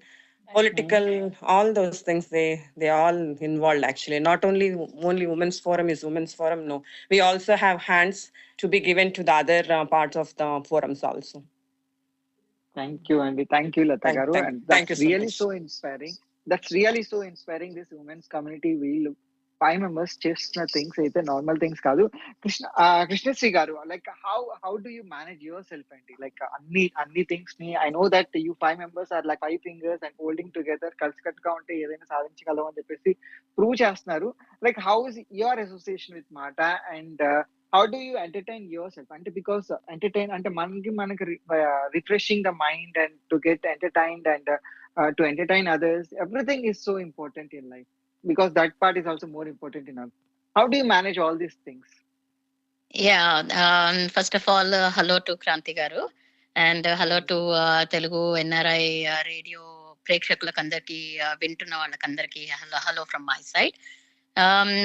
political, all those things. They all involved actually. Not only women's forum is women's forum. No, we also have hands to be given to the other parts of the forums also. Thank you, Andy. Thank you, Lata Garu. And that's really so inspiring. That's really so inspiring. This women's community, we look 5 members చేస్తున్న things అయితే normal things కాదు. Krishnasri Garu, like how do you manage yourself, Andy? Like అన్ని things ని, I know that you 5 members are like 5 fingers and holding together, కలిసికట్టుగా ఉంటే ఏదైనా సాధించగలం అని చెప్పేసి ప్రూవ్ చేస్తున్నారు. Like how is your association with Mata, and how do you entertain yourself? And because entertain అంటే మనకి refreshing the mind and to get entertained and to entertain others, everything is so important in life, because that part is also more important in us. How do you manage all these things? First of all, hello to Kranthi Garu, and hello to Telugu NRI Radio ప్రేక్షకులకందరికీ వింటున్న వాళ్ళకందరికీ hello from my side.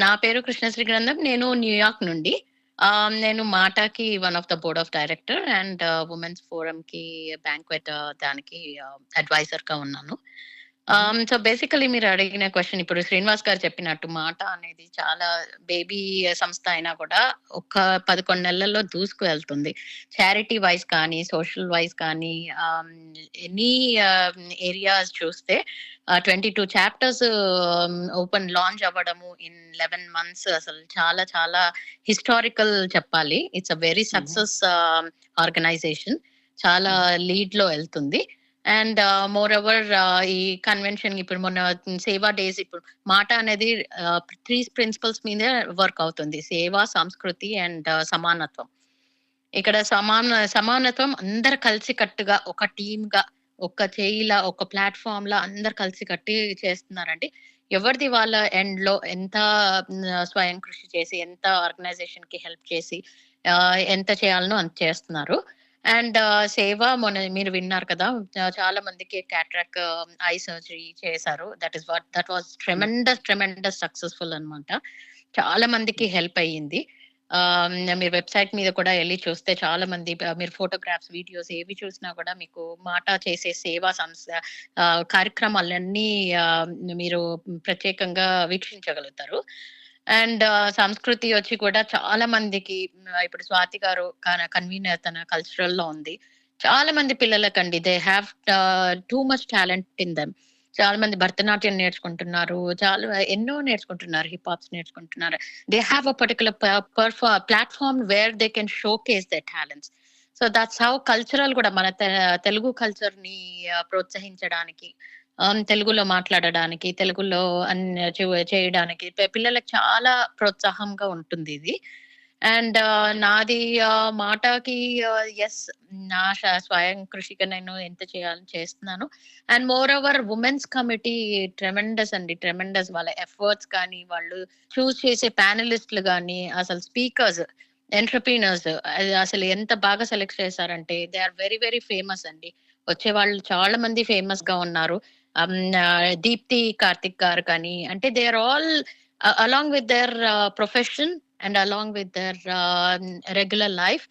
నా పేరు కృష్ణశ్రీ గ్రంథం. నేను New York నుండి. నేను మాటాకి one of the board of director and women's forum కి బ్యాంక్వెట్ దానికి అడ్వైజర్ గా ఉన్నాను. సో బేసికలీ మీరు అడిగిన క్వశ్చన్, ఇప్పుడు శ్రీనివాస్ గారు చెప్పినట్టు మాట అనేది చాలా బేబీ సంస్థ అయినా కూడా ఒక 11 నెలల్లో దూసుకు వెళ్తుంది. చారిటీ వైజ్ కానీ, సోషల్ వైజ్ కానీ, ఎనీ ఏరియాస్ చూస్తే 22 చాప్టర్స్ ఓపెన్ లాంచ్ అవ్వడము ఇన్ 11 months అసలు చాలా చాలా హిస్టారికల్ చెప్పాలి. It's a very success organization. చాలా లీడ్ లో వెళ్తుంది. And moreover convention ఇప్పుడు మొన్న సేవా డేస్, ఇప్పుడు మాట అనేది 3 ప్రిన్సిపల్స్ మీద వర్క్ అవుతుంది: సేవ, సంస్కృతి అండ్ సమానత్వం. ఇక్కడ సమానత్వం అందరు కలిసి కట్టుగా ఒక టీమ్ గా, ఒక చేయిలా, ఒక ప్లాట్ఫామ్ లా అందరు కలిసి కట్టి చేస్తున్నారండి. ఎవరిది వాళ్ళ ఎండ్ లో ఎంత స్వయం కృషి చేసి, ఎంత ఆర్గనైజేషన్ కి హెల్ప్ చేసి ఎంత చేయాలనో అంత చేస్తున్నారు. అండ్ సేవ మొన్న మీరు విన్నారు కదా, చాలా మందికి క్యాట్రాక్ ఐ సర్జరీ చేశారు. దట్ వాస్ ట్రెమెండస్ సక్సెస్ఫుల్ అన్నమాట. చాలా మందికి హెల్ప్ అయ్యింది. మీరు వెబ్సైట్ మీద కూడా వెళ్ళి చూస్తే చాలా మంది, మీరు ఫోటోగ్రాఫ్స్, వీడియోస్ ఏవి చూసినా కూడా మీకు మాట చేసే సేవా కార్యక్రమాలన్నీ మీరు ప్రత్యేకంగా వీక్షించగలుగుతారు. అండ్ సంస్కృతి వచ్చి కూడా చాలా మందికి, ఇప్పుడు స్వాతి గారు కన్వీనర్, తన కల్చరల్ లో ఉంది. చాలా మంది పిల్లలకండి, they have too much talent in them. చాలా మంది భరతనాట్యం నేర్చుకుంటున్నారు, చాలా ఎన్నో నేర్చుకుంటున్నారు, హిప్ హాప్స్ నేర్చుకుంటున్నారు. They have a particular platform where they can showcase their talents. So that's how cultural కూడా మన తెలుగు కల్చర్ ని ప్రోత్సహించడానికి, తెలుగులో మాట్లాడడానికి, తెలుగులో చేయడానికి పిల్లలకు చాలా ప్రోత్సాహంగా ఉంటుంది ఇది. అండ్ నాది మాటకి ఎస్, నా స్వయం కృషిగా నేను ఎంత చేయాలని చేస్తున్నాను. And more over women's committee tremendous అండి, ట్రెమెండస్. వాళ్ళ ఎఫర్ట్స్ కానీ, వాళ్ళు చూస్ చేసే ప్యానలిస్టులు కానీ, అసలు స్పీకర్స్, ఎంటర్ప్రీనర్స్ అసలు ఎంత బాగా సెలెక్ట్ చేశారంటే they are very very famous అండి. వచ్చే వాళ్ళు చాలా మంది ఫేమస్ గా ఉన్నారు. దీప్తి కార్తిక్ గారు కానీ, అంటే they are all along with their profession and along with their regular life,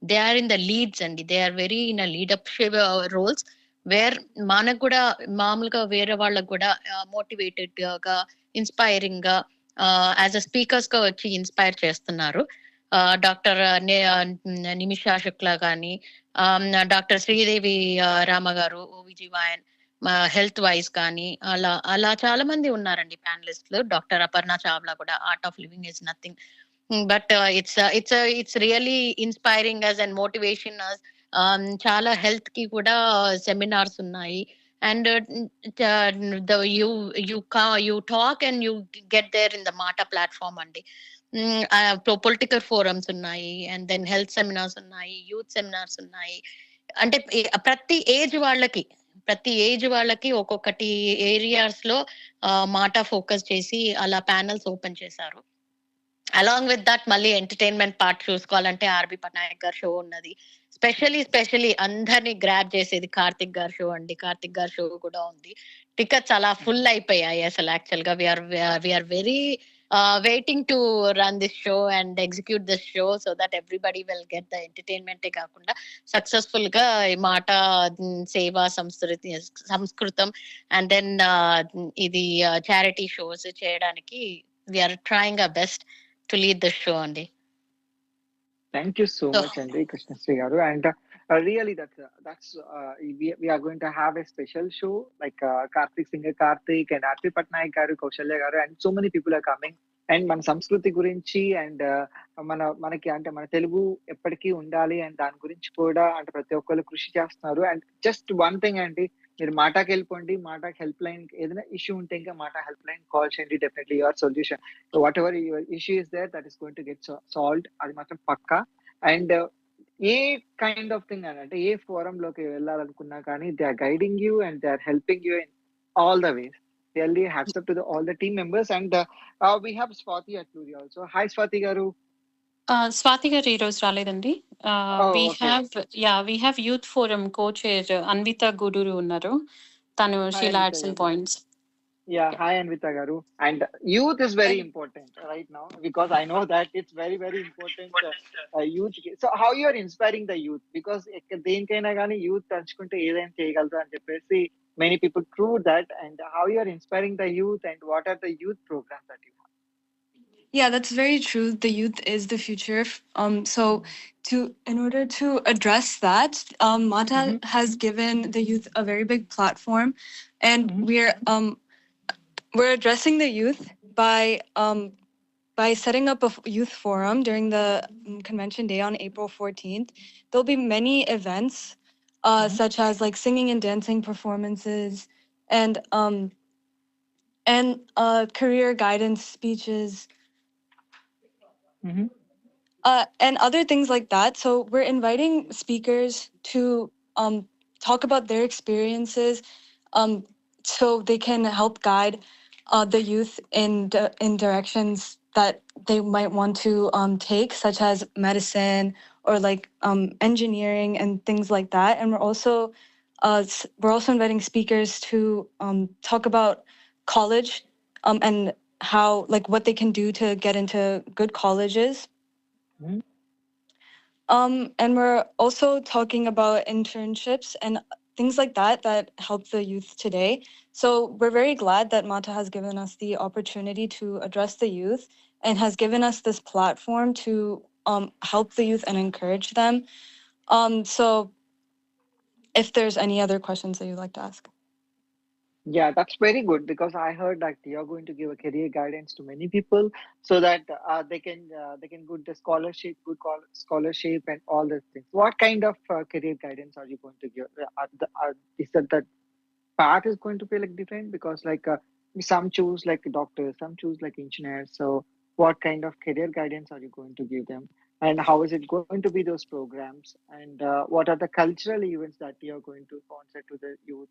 they are in the leads and they are very in a leadership roles, where మనకు కూడా మామూలుగా వేరే వాళ్ళకు కూడా మోటివేటెడ్ గా, ఇన్స్పైరింగ్ గా యాజ్ అ స్పీకర్స్ గా వచ్చి ఇన్స్పైర్ చేస్తున్నారు. డాక్టర్ నిమిషా శుక్లా కానీ, డాక్టర్ శ్రీదేవి రామ గారు, ఓవిజివైన్ హెల్త్ వైజ్ కానీ, అలా అలా చాలా మంది ఉన్నారండి ప్యానలిస్టులు. డాక్టర్ అపర్ణ చావ్లా కూడా, art of living is nothing but it's really inspiring us and motivation us. చాలా హెల్త్ కి కూడా సెమినార్స్ ఉన్నాయి. And you talk and you get there in the మాట ప్లాట్ఫామ్ అండి. పొలిటికల్ ఫోరమ్స్ ఉన్నాయి, అండ్ దెన్ హెల్త్ సెమినార్స్ ఉన్నాయి, youth seminars ఉన్నాయి. అంటే ప్రతి ఏజ్ వాళ్ళకి ఒక్కొక్కటి ఏరియాస్ లో మాట ఫోకస్ చేసి అలా ప్యానల్స్ ఓపెన్ చేశారు. అలాంగ్ విత్ దట్ మళ్ళీ ఎంటర్టైన్మెంట్ పార్ట్ చూసుకోవాలంటే ఆర్బి పట్నాయక్ గారి షో ఉన్నది. స్పెషలీ అందరినీ గ్రాబ్ చేసేది కార్తిక్ గారి షో అండి. కార్తిక్ గారి షో కూడా ఉంది. టికెట్స్ అలా ఫుల్ అయిపోయాయి అసలు. యాక్చువల్ గా we're very waiting to run this show and execute this show so that everybody will get the ఎంటర్టైన్మెంటే కాకుండా సక్సెస్ఫుల్ గా ఈ మాట సేవా సంస్కృతం అండ్ దెన్ ఇది చారిటీ షోస్ చేయడానికి we're trying our best to lead the show అండి. Thank you so much అండి కృష్ణశ్రీ గారు. And really that's we are going to have a special show like singer Karthik and RP Patnaik garu, Kaushalya garu, and so many people are coming. And మన సంస్కృతి గురించి and మనకి అంటే మన తెలుగు ఎప్పటికీ ఉండాలి అండ్ దాని గురించి కూడా అంటే ప్రతి ఒక్కరు కృషి చేస్తున్నారు. అండ్ జస్ట్ వన్ థింగ్ అండి, మీరు మాటాకి వెళ్ళిపోండి, మాటాకి హెల్ప్ లైన్ ఏదైనా ఇష్యూ ఉంటే ఇంకా మాట హెల్ప్ లైన్ కాల్ చేయండి. Definitely your solution, whatever your issue is there, that is going to get solved, అది మాత్రం పక్కా. అండ్ ఏ కైండ్ ఆఫ్ థింగ్ అని అంటే ఏ ఫోరం లోకి వెళ్ళాలనుకున్నా కానీ they are guiding you and they are helping you in all the ways. Really hats up to all the team members. And we have Swati Atluri also. Hi Swati garu. Swathi గారు ఈ రోజు రాలేదండి. we have youth forum co-chair Anvitha Gudur ఉన్నారు. తను she'll add some points. Yeah, hi Anvita garu. And youth is very important right now because I know that it's very very important youth. So how you are inspiring the youth, because దేనికైనా కానీ youth తలుచుకుంటే ఏదైనా చేయగలరు అని చెప్పేసి many people prove that. And how you are inspiring the youth and what are the youth programs that you have? Yeah, that's very true. The youth is the future. So in order to address that, Mata has given the youth a very big platform, and we're addressing the youth by setting up a youth forum during the convention day on April 14th. There'll be many events such as like singing and dancing performances and career guidance speeches and other things like that. So we're inviting speakers to talk about their experiences um, so they can help guide the youth in directions that they might want to take, such as medicine or like engineering and things like that. And we're also inviting speakers to talk about college and how like what they can do to get into good colleges. And we're also talking about internships and things like that that help the youth today. So we're very glad that Mata has given us the opportunity to address the youth and has given us this platform to help the youth and encourage them. So if there's any other questions that you'd like to ask. Yeah, that's very good because I heard that you're going to give a career guidance to many people so that they can get the scholarship, scholarship, and all those things. What kind of career guidance are you going to give? Is that path is going to be like different because like some choose like doctors, some choose like engineers. So what kind of career guidance are you going to give them, and how is it going to be those programs, and what are the cultural events that you are going to sponsor to the youth,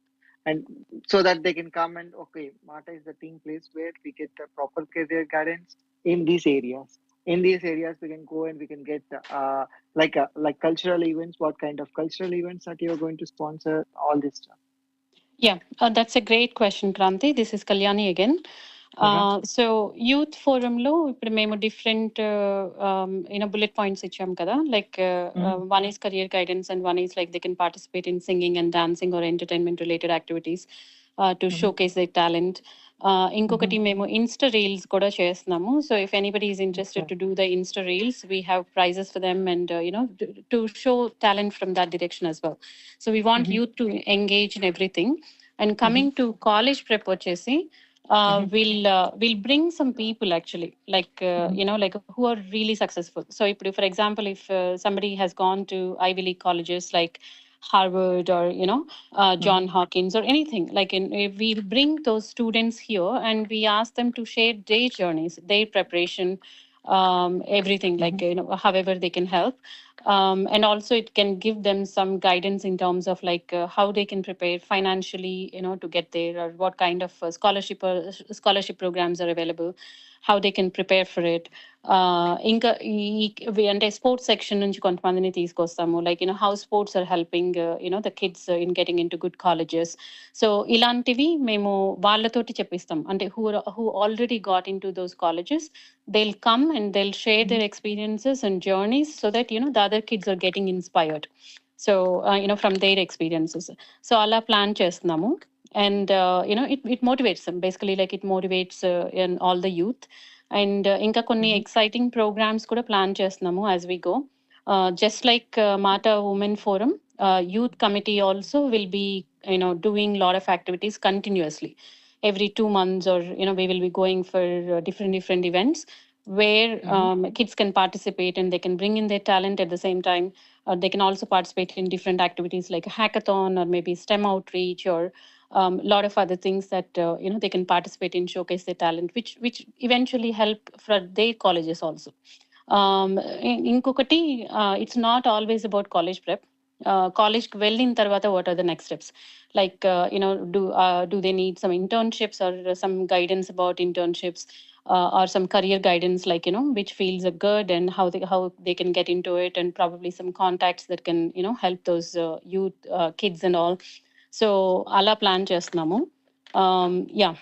and so that they can come and okay, Mata is the team place where we get the proper career guidance in these areas. In these areas, we can go and we can get like cultural events. What kind of cultural events that you are going to sponsor? All this stuff. Yeah, that's a great question, Kranthi. This is Kalyani again. So youth ఫోరంలో ఇప్పుడు మేము different bullet points ఇచ్చాం కదా like one is career guidance and one is like they can participate in singing and dancing or entertainment related activities to showcase their talent. ఇంకొకటి మేము insta reels కూడా చేస్తున్నాము. So if anybody is interested to do the insta reels we have prizes for them and to show talent from that direction as well. So we want youth to engage in everything. And coming to college prep వచ్చేసి we'll bring some people actually like like who are really successful. So if for example if somebody has gone to Ivy League colleges like Harvard or John Hopkins or anything like we'll bring those students here and we ask them to share their journeys, their preparation, everything like however they can help. And also it can give them some guidance in terms of like how they can prepare financially to get there, or what kind of scholarship programs are available, how they can prepare for it. ఇంకా అంటే sports section నుంచి కొంతమందిని తీసుకొస్తాము like how sports are helping the kids in getting into good colleges. So ఇలాంటివి మేము వాళ్ళతోటి చెప్పిస్తాం అంటే who already got into those colleges. They'll come and they'll share their experiences and journeys so that the other kids are getting inspired. So from their experiences. So ala plan chestunnamu. And it motivates them basically, like it motivates in all the youth. And ఇంకా కొన్ని exciting programmes కూడా plan చేస్తున్నాము as we go. Just like Mata Women Forum, youth committee also will be doing a lot of activities continuously every 2 months, or we will be going for different events where kids can participate and they can bring in their talent at the same time. They can also participate in different activities like a hackathon or maybe STEM outreach, or lot of other things that they can participate in, showcase their talent, which eventually help for their colleges also. ఇంకొకటి it's not always about college prep. కాలేజ్కి వెళ్ళిన తర్వాత what are the next steps, like do they need some internships or some guidance about internships, or some career guidance like which fields are good and how they can get into it, and probably some contacts that can help those youth kids and all. So అలా plan చేస్తున్నాము. Yeah,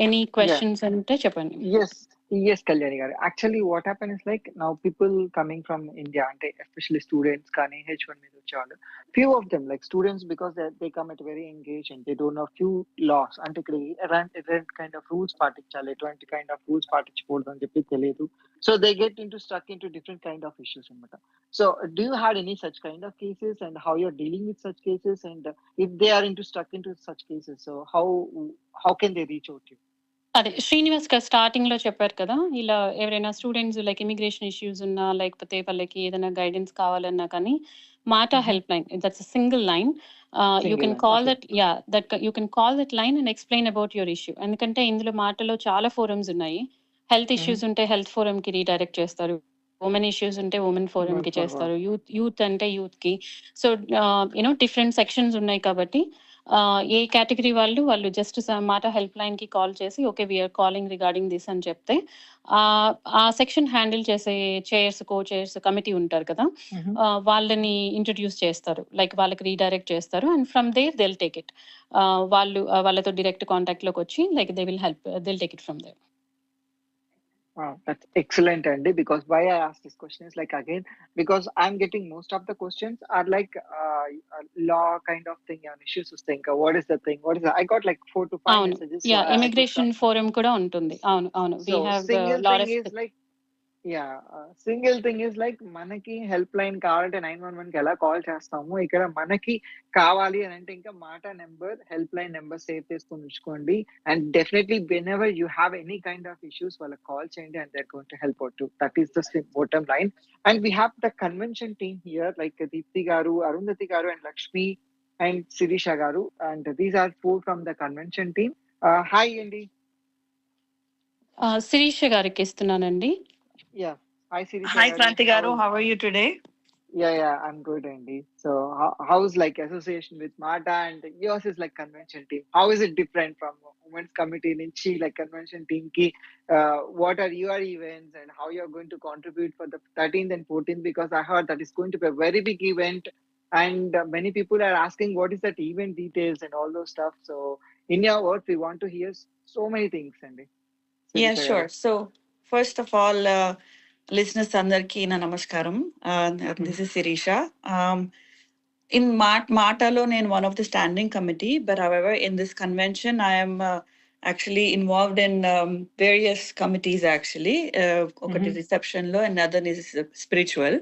any questions అంటే చెప్పండి. Yes, Kalyani garu. Actually, what happened is like now people coming from India, and especially students, kani H1 మీద వచ్చేవాళ్ళు, few of them like students, because they come at very engaged and they don't know few laws. అంటే ఇక్కడ ఎలాంటి kind of rules పాటించాలి, ఎటువంటి kind of rules పాటించకూడదు అని చెప్పి తెలియదు. So they get stuck into different kind of issues అన్నమాట. So do you had any such kind of cases, and how you're dealing with such cases, and if they are stuck into such cases, so how can they reach out to you? అదే శ్రీనివాస్ గారు starting లో చెప్పారు కదా, ఇలా ఎవరైనా students like immigration issues ఉన్నా, లేకపోతే వాళ్ళకి ఏదైనా గైడెన్స్ కావాలన్నా కానీ మాటా help line, that's single line. You can call that, you can call that line and explain about your issue. ఎందుకంటే ఇందులో మాటలో చాలా ఫోరమ్స్ ఉన్నాయి. హెల్త్ ఇష్యూస్ ఉంటే హెల్త్ ఫోరం కి రీడైరెక్ట్ చేస్తారు, ఉమెన్ ఇష్యూస్ ఉంటే ఉమెన్ ఫోరం కి చేస్తారు, యూత్ అంటే యూత్ కి. సో యూనో డిఫరెంట్ సెక్షన్స్ ఉన్నాయి కాబట్టి ఏ కేటగిరీ వాళ్ళు జస్ట్ మాట హెల్ప్ లైన్ కి కాల్ చేసి okay we're calling regarding this అని చెప్తే ఆ సెక్షన్ హ్యాండిల్ చేసే చైర్స్, కో చైర్స్, కమిటీ ఉంటారు కదా, వాళ్ళని ఇంట్రడ్యూస్ చేస్తారు, లైక్ వాళ్ళకి రీడైరెక్ట్ చేస్తారు. And from there they will take it. వాళ్ళతో డైరెక్ట్ కాంటాక్ట్ లోకి వచ్చి like they will help, they will take it from there. That's excellent, Andy. Because why I asked this question is like again because I'm getting most of the questions are like law kind of thing and issues. Think what is the thing? What is that? I got like 4 to 5 అవును, messages. Yeah, So I took immigration forum కూడా ఉంటుంది. అవును అవును, వి so have single lot thing of. is like single thing is like మనకి help line కావాలంటే 911 కి ఎలా call చేస్తాము, ఇక్కడ మనకి కావాలి అని అంటే ఇంకా మాట number, help line number save చేసుకొని ఉంచుకోండి. And definitely whenever you have any kind of issues వాళ్ళకి కాల్ చేయండి and they're going to help out too. That is the bottom line. And we have the convention team here like Deepthi garu, Arundhati garu and Lakshmi and Sireesha గారు. And these are 4 from the convention team. Hi అండి. శిరీష గారికి ఇస్తున్నానండి. Yeah. Hi, Sirisha Hi, garu. Kranthi garu. How are you today? Yeah, I'm good, Andy. So, how's like association with Mata and yours is like convention team? How is it different from women's committee Ninchi like convention team ki? What are your events and how you're going to contribute for the 13th and 14th? Because I heard that is going to be a very big event, and many people are asking what is that event details and all those stuff. So, in your words, we want to hear so many things, Andy. Yeah, Sirisha sure. garu. So, first of all, listeners, Andarki na namaskaram. This is Sirisha. In Matalo, I'm one of the standing committee, but however, in this convention, I am actually involved in various committees actually. Okati reception lo, another is spiritual.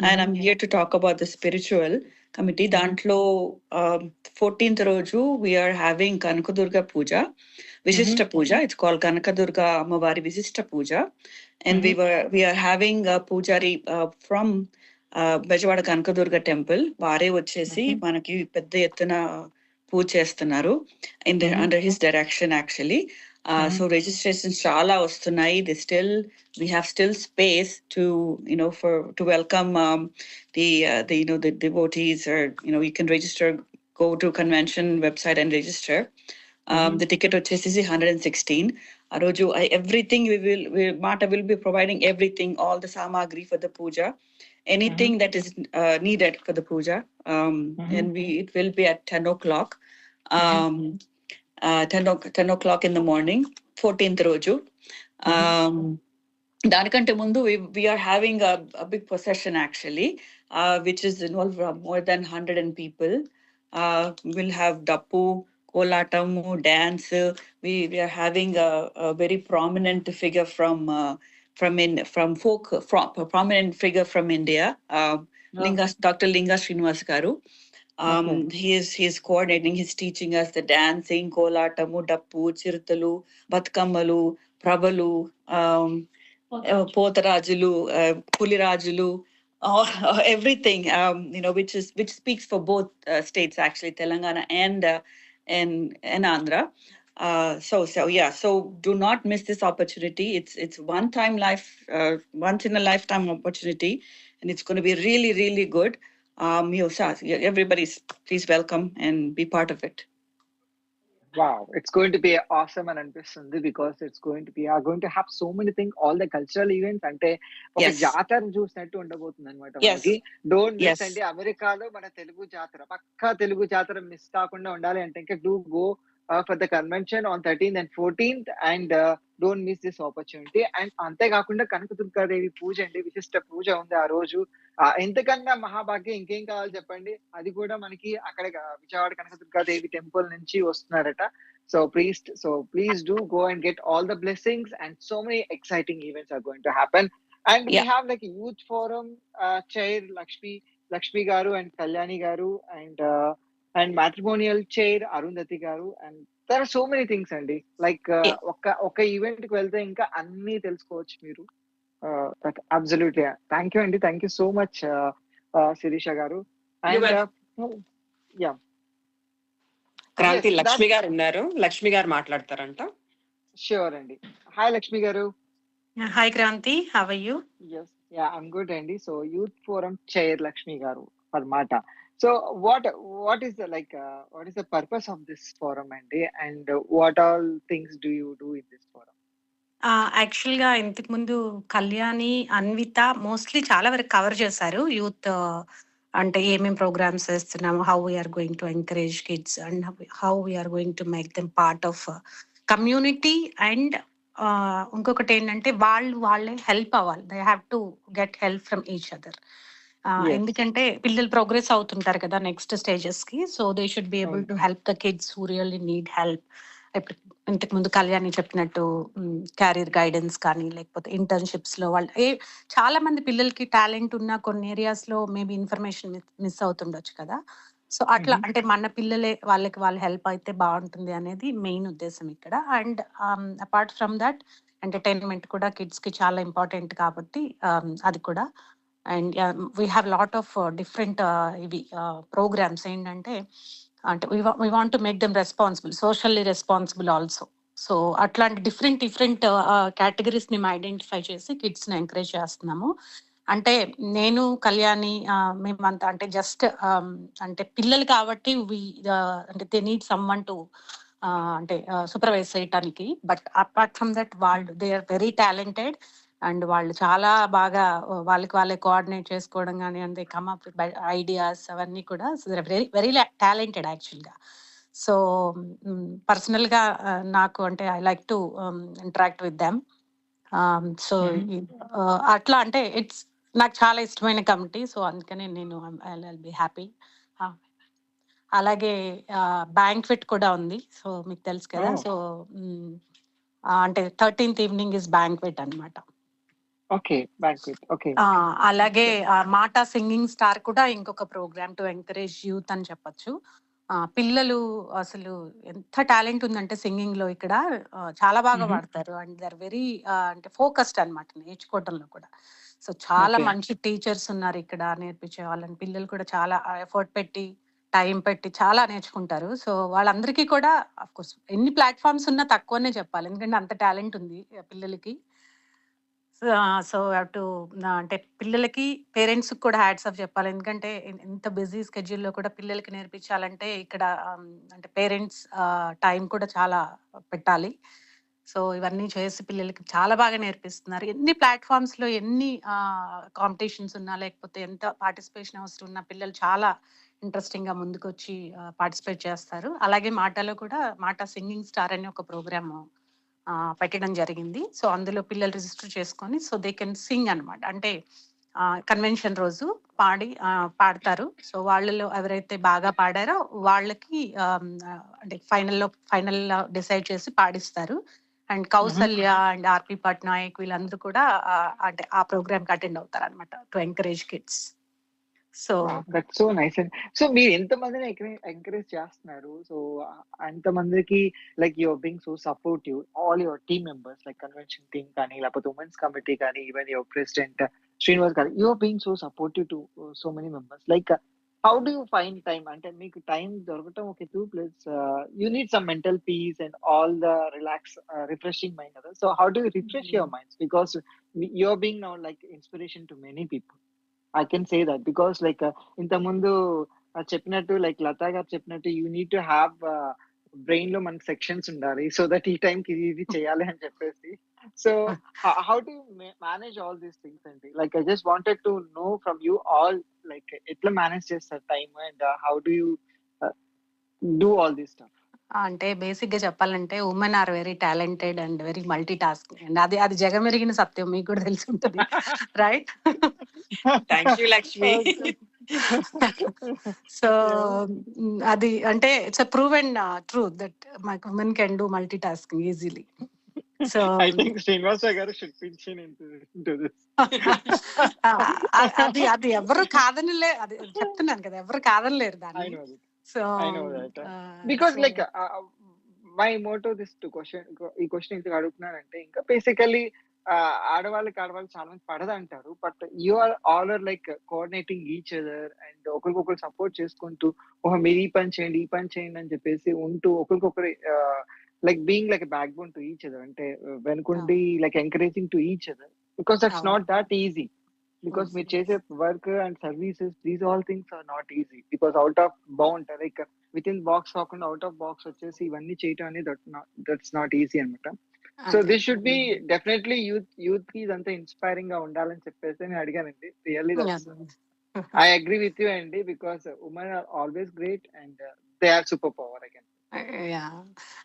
And I'm here to talk about the spiritual committee. Dantlo 14th roju, we are having Kanakadurga Puja. Visishta Puja. It's called Kanakadurga Ammavari Visishta Puja. And we are having a pujari from Bejawada Kanakadurga temple. Vare vachesi manaki pedda ettuna పూజ చేస్తున్నారు under his direction actually. So registrations చాలా వస్తున్నాయి. We have still space to to welcome the the devotees, or you can register, go to convention website and register. The ticket వచ్చేసి 116. ఆ రోజు everything Mata will be providing everything, all the samagri for the puja, anything that is needed for the puja. And it will be at 10 o'clock. 10 o'clock in the morning, 14th రోజు. దానికంటే ముందు we are having a big procession actually, which is involved more than 100 people. We'll have dappu, kolatamu, dance. We are having a very prominent figure from prominent figure from India, Dr. Linga Srinivas garu. He is coordinating, he's teaching us the dancing, kolatamu, dappu, chirtalu, batkamalu, prabalu, పోతరాజులు, పులిరాజులు, everything, which speaks for both states actually, Telangana and Andhra. So do not miss this opportunity. It's once in a lifetime opportunity, and it's going to be really, really good. Everybody's please welcome and be part of it. Wow, it's going to be awesome and interesting because it's going to be going to have so many things, all the cultural events అంటే ఒక జాతర చూసినట్టు ఉండబోతుంది అనమాట మనకి. Don't miss అండి. అమెరికాలో మన తెలుగు జాతర, పక్కా తెలుగు జాతర మిస్ కాకుండా ఉండాలి అంటే ఇంకా do go for the convention on 13th and 14th and don't miss this opportunity. And అంతేకాకుండా కనకదుర్గాదేవి పూజ అండి, విశిష్ట పూజ ఉంది ఆ రోజు. ఎంతకన్నా మహాభాగ్యం ఇంకేం కావాలి చెప్పండి. అది కూడా మనకి అక్కడ విజయవాడ కనకదుర్గాదేవి టెంపుల్ నుంచి వస్తున్నారట. So please do go and get all the blessings, and so many exciting events are going to happen. And we have like a youth forum chair, Lakshmi garu and Kalyani garu, and matrimonial chair Arundhati garu, and there are so many things అండి. Like ఒక event కి వెళ్తే ఇంకా అన్ని తెలుసుకోవచ్చు మీరు. Absolutely thank you అండి, thank you so much Sirisha గారు. అండ్ యా క్రాంతి లక్ష్మి గారు ఉన్నారు, లక్ష్మి గారు మాట్లాడతారంట. ష్యూర్ అండి. హాయ్ లక్ష్మి గారు. Hi Kranthi, how are you? Yes yeah I'm good అండి. So youth forum chair Lakshmi గారు అన్నమాట. So what is the purpose of this forum అండి, and what all things do you do in this forum? యాక్చువల్గా ఇంతకు ముందు Kalyani, Anvitha mostly చాలా వరకు cover చేశారు యూత్ అంటే ఏమేం ప్రోగ్రామ్స్ చేస్తున్నాము, how we're going to encourage kids and how we're going to make them part of community. అండ్ ఇంకొకటి ఏంటంటే వాళ్ళే హెల్ప్ అవ్వాలి, they have to get help from each other. ఎందుకంటే పిల్లలు ప్రోగ్రెస్ అవుతుంటారు కదా నెక్స్ట్ స్టేజెస్ కి, so they should be able to help the kids who really need help. ఇప్పుడు ఇంతకు ముందు కళ్యాణి చెప్పినట్టు క్యారియర్ గైడెన్స్ కానీ, లేకపోతే ఇంటర్న్షిప్స్ లో వాళ్ళు చాలా మంది పిల్లలకి టాలెంట్ ఉన్న కొన్ని ఏరియాస్ లో మేబీ ఇన్ఫర్మేషన్ మిస్ అవుతుండొచ్చు కదా. సో అట్లా అంటే మన పిల్లలే వాళ్ళు హెల్ప్ అయితే బాగుంటుంది అనేది మెయిన్ ఉద్దేశం ఇక్కడ. And apart from that entertainment కూడా కిడ్స్ కి చాలా ఇంపార్టెంట్ కాబట్టి అది కూడా. And we have lot of different ఇవి ప్రోగ్రామ్స్ ఏంటంటే అంటే we want to make them responsible, socially responsible also. So అట్లాంటి డిఫరెంట్ కేటగిరీస్ ని ఐడెంటిఫై చేసి కిడ్స్ ని ఎంకరేజ్ చేస్తున్నాము. అంటే నేను కళ్యాణి మేమంతా అంటే జస్ట్ అంటే పిల్లలు కాబట్టి అంటే they need someone to అంటే సూపర్వైజ్ చేయటానికి. బట్ అపార్ట్ ఫ్రమ్ దట్ వాళ్ళు they are very talented and వాళ్ళు చాలా బాగా వాళ్ళే కోఆర్డినేట్ చేసుకోవడం కానీ, అంటే కమ్ అప్ విత్ ఐడియాస్ అవన్నీ కూడా వెరీ వెరీ టాలెంటెడ్ యాక్చువల్గా. సో పర్సనల్గా నాకు అంటే I like to interact with them. So అట్లా అంటే ఇట్స్ నాకు చాలా ఇష్టమైన కమిటీ, సో అందుకనే నేను ఐ బి హ్యాపీ. అలాగే బ్యాంక్వెట్ కూడా ఉంది, సో మీకు తెలుసు కదా. సో అంటే 13th ఈవినింగ్ ఇస్ బ్యాంక్వెట్ అన్నమాట. అలాగే మాటా సింగింగ్ స్టార్ కూడా ఇంకొక ప్రోగ్రామ్ టు ఎంకరేజ్ యూత్ అని చెప్పొచ్చు. పిల్లలు అసలు ఎంత టాలెంట్ ఉందంటే సింగింగ్ లో ఇక్కడ చాలా బాగా పాడతారు అండ్ దే ఆర్ వెరీ అంటే ఫోకస్డ్ అన్నమాట నేర్చుకోవడంలో కూడా. సో చాలా మంచి టీచర్స్ ఉన్నారు ఇక్కడ నేర్పించే వాళ్ళని. పిల్లలు కూడా చాలా ఎఫర్ట్ పెట్టి టైం పెట్టి చాలా నేర్చుకుంటారు. సో వాళ్ళందరికీ కూడా అఫ్ కోర్స్ ఎన్ని ప్లాట్ఫామ్స్ ఉన్నా తక్కువనే చెప్పాలి, ఎందుకంటే అంత టాలెంట్ ఉంది పిల్లలకి. సో టు అంటే పిల్లలకి పేరెంట్స్ కూడా హ్యాట్స్ ఆఫ్ చెప్పాలి, ఎందుకంటే ఎంత బిజీ స్కెడ్యూల్లో కూడా పిల్లలకి నేర్పించాలంటే ఇక్కడ అంటే పేరెంట్స్ టైం కూడా చాలా పెట్టాలి. సో ఇవన్నీ చేసి పిల్లలకి చాలా బాగా నేర్పిస్తున్నారు. ఎన్ని ప్లాట్ఫామ్స్ లో ఎన్ని కాంపిటీషన్స్ ఉన్నా లేకపోతే ఎంత పార్టిసిపేషన్ అవసరం ఉన్నా పిల్లలు చాలా ఇంట్రెస్టింగ్ గా ముందుకు వచ్చి పార్టిసిపేట్ చేస్తారు. అలాగే మాటాలో కూడా మాటా సింగింగ్ స్టార్ అనే ఒక ప్రోగ్రామ్ పెట్టడం జరిగింది. సో అందులో పిల్లలు రిజిస్టర్ చేసుకొని సో దే కెన్ సింగ్ అనమాట. అంటే కన్వెన్షన్ రోజు పాడతారు. సో వాళ్ళలో ఎవరైతే బాగా పాడారో వాళ్ళకి అంటే ఫైనల్ డిసైడ్ చేసి పాడిస్తారు. అండ్ కౌసల్య అండ్ ఆర్పి పట్నాయక్ వీళ్ళందరూ కూడా అంటే ఆ ప్రోగ్రామ్ కి అటెండ్ అవుతారు అనమాట to encourage kids. So that's so nice. So మీరు ఎంతమందిని ఎంకరేజ్ చేస్తున్నారు? సో అంతమందికి like your being so supportive, all your team members like convention team కానీ లేకపోతే ఉమెన్స్ కమిటీ కానీ ఈవెన్ యువర్ ప్రెసిడెంట్ శ్రీనివాస్ గారు, your being so supportive to so many members. Like how do you find time? అంటే మీకు time దొరకటం okay, 2 plus you need some mental peace and all the refreshing mind కదా. So how do you refresh your minds? Because your being now like inspiration to many people. I can say that because like ఇంత ముందు చెప్పినట్టు like Lata గారు చెప్పినట్టు you need to have brain లో మనకి sections ఉండాలి so that ఈ time కి ఇది చేయాలి అని చెప్పేసి. So how do manage all these things అండి? Like I just wanted to know from you all like ఎట్లా మేనేజ్ చేస్తారు time and how do you do all this stuff? అంటే బేసిక్ గా చెప్పాలంటే women are very talented and very multi tasking and అది జగమెరిగిన సత్యం, మీకు కూడా తెలిసి ఉంటుంది, right? Thank you Lakshmi. So అది అంటే it's a proven truth that my women can do multi tasking easily. So I think Srinivas గారు should pitch in into this. అది ఎవరు కాదనిలే, అది చెప్తున్నాను కదా, ఎవరు కాదనిలేరు దాన్ని. I know that. Because like my motto this to question, ఈ క్వశ్చన్ ఎందుకు అడుగుతున్నానంటే ఇంకా బేసికల్లీ ఆడవాళ్ళు చాలా మంది పడదంటారు. But you are all are like coordinating each other and ఒకరికొకరు సపోర్ట్ చేసుకుంటూ మీరు ఈ పని చేయండి, ఈ పని చేయండి అని చెప్పేసి ఉంటూ ఒకరికొకరు like being like backbone to each other, అంటే వెనుకుండి like encouraging to each other, because that's not that easy. బికాస్ మీరు చేసే work and services, these all things are not easy because out of bound, like within box కాకుండా out of box వచ్చేసి ఇవన్నీ చేయటం అనేది దట్స్ నాట్ ఈజీ అనమాట. So this should be definitely youth కి ఇదంతా ఇన్స్పైరింగ్ గా ఉండాలని చెప్పేసి నేను అడిగానండి. Really I agree with you అండి, because women are always great and they are super power again.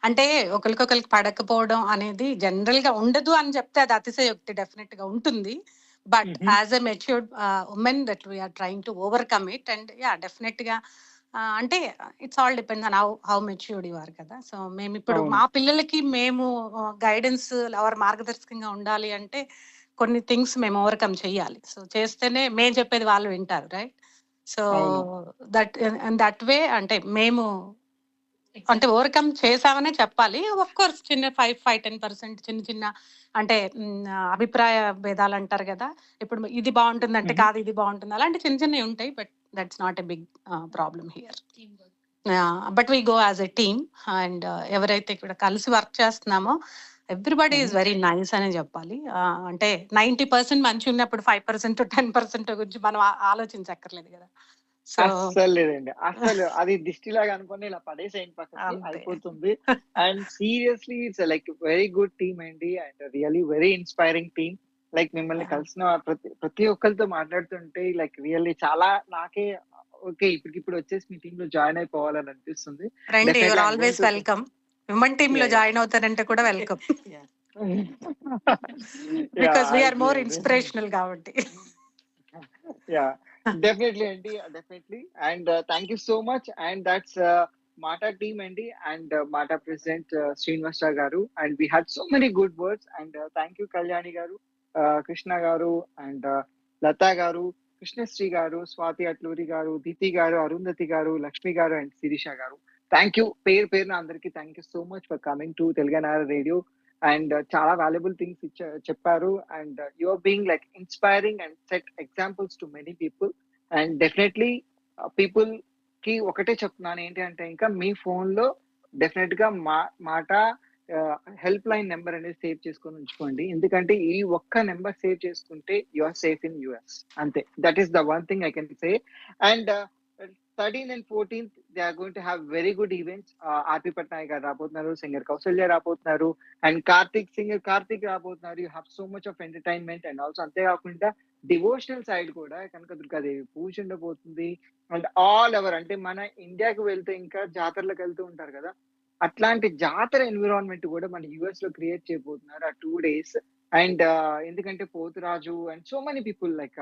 అంటే ఒకరికొకరికి పడకపోవడం అనేది జనరల్ గా ఉండదు అని చెప్తే అది అతిశయోక్తి, డెఫినెట్ గా ఉంటుంది. But as a matured woman that we're trying to overcome it. And yeah definite గా అంటే it's all depends on how matured you are కదా. సో మేము ఇప్పుడు మా పిల్లలకి మేము గైడెన్స్ అవర్ మార్గదర్శకంగా ఉండాలి అంటే కొన్ని థింగ్స్ మేము ఓవర్కమ్ చేయాలి. సో చేస్తేనే మేము చెప్పేది వాళ్ళు వింటారు, రైట్? సో దట్ వే అంటే మేము అంటే ఓవర్కమ్ చేసామనే చెప్పాలి. ఆఫ్ కోర్స్ చిన్న 5-10% చిన్న చిన్న అంటే అభిప్రాయ భేదాలు అంటారు కదా, ఇప్పుడు ఇది బాగుంటుంది అంటే కాదు ఇది బాగుంటుంది, అలాంటి చిన్న చిన్నవి ఉంటాయి. But that's not a big problem here. But we go as a team and ఎవరైతే ఇక్కడ కలిసి వర్క్ చేస్తున్నామో ఎవ్రీబడి ఈజ్ వెరీ నైస్ అనే చెప్పాలి. అంటే 90% మంచి ఉన్నప్పుడు 5% 10% గురించి మనం ఆలోచించక్కర్లేదు కదా. అస్సలు లేదండి, అసలు అది దిష్టిలాగా అనుకుని ఇలా పడేసేయండి పక్కకి, అయిపోతుంది. And seriously it's like very good team అండి, and really very inspiring team. Like మిమ్మల్ని కలిసిన ప్రతి ఒక్కరితో మాట్లాడుతుంటే లైక్ రియల్లీ చాలా నాకే ఓకే ఇప్పుడు వచ్చేసి మీ టీమ్ లో జాయిన్ అయిపోవాలని అనిపిస్తుంది. Always welcome. విమెన్ టీమ్ లో జాయిన్ అవుతారంటే కూడా welcome, because we are more inspirational కాబట్టి. Yeah, definitely అండి, definitely. And thank you so much. And that's Mata team అండి, and Mata president Srinivasa garu. And we had so many good words. And thank you Kalyani garu, Krishna garu, and Lata garu, Krishnasri garu, Swati Atluri garu, Diti garu, Arundhati garu, Lakshmi garu, and Sirisha garu. Thank you పేరు అందరికి. Thank you so much for coming to Telugu NRI Radio. And చాలా valuable things చెప్పారు. And you are being like inspiring and set examples to many people. And definitely people కి ఒకటే చెప్తున్నాను ఏంటి అంటే, ఇంకా మీ ఫోన్ లో డెఫినెట్ గా మాట హెల్ప్ లైన్ నెంబర్ అనేది సేవ్ చేసుకొని ఉంచుకోండి. ఎందుకంటే ఈ ఒక్క నెంబర్ సేవ్ చేసుకుంటే you are safe in US, అంతే. That is the one thing I can say. And 13th and 14th they are going to have very good events. RP Patnaik garu rabothunnaru, singer Kausalya rabothunnaru, and singer Karthik rabothunnaru. You have so much of entertainment, and also ante kaakunda devotional side kuda Kanaka Durga Devi పూజ ఉండబోతుంది. And all over అంటే మన ఇండియాకి వెళ్తే ఇంకా జాతరలకు వెళ్తూ ఉంటారు కదా, అట్లాంటి జాతర ఎన్విరాన్మెంట్ కూడా మన యుఎస్ లో క్రియేట్ చేయబోతున్నారు ఆ 2 days. అండ్ ఎందుకంటే Poturaju and so many people like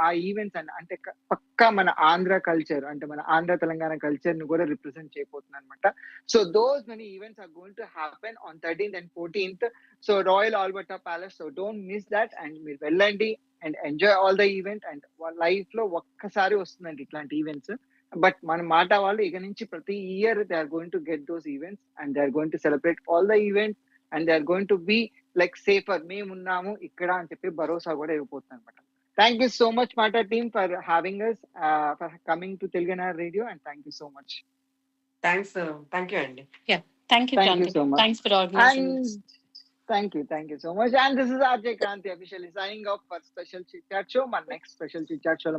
ఆ ఈవెంట్స్ అంటే పక్కా మన ఆంధ్ర కల్చర్, అంటే మన ఆంధ్ర తెలంగాణ కల్చర్ ని కూడా రిప్రజెంట్ చేయబోతుంది అనమాట. So those many events are going to happen on 13th and 14th. So royal Alberta palace, so don't miss that. And మీరు వెళ్ళండి and enjoy all the event. And life లో ఒక్కసారి వస్తుందండి ఇట్లాంటి ఈవెంట్స్. బట్ మన మాట వాళ్ళు ఇక నుంచి ప్రతి year they are going to get those events and they are going to celebrate all the events and they are going to be like safer. మేమున్నాము ఇక్కడ అని చెప్పి భరోసా కూడా ఇవ్వబోతుంది అనమాట. Thank you so much MATA team for having us, for coming to Telugu NRI Radio, and thank you so much. Thank you అండి. Thank you so much. Thanks for organizing this. Thank you so much. And this is RJ Kranthi officially signing off for special Chit-Chat show. My next special Chit-Chat show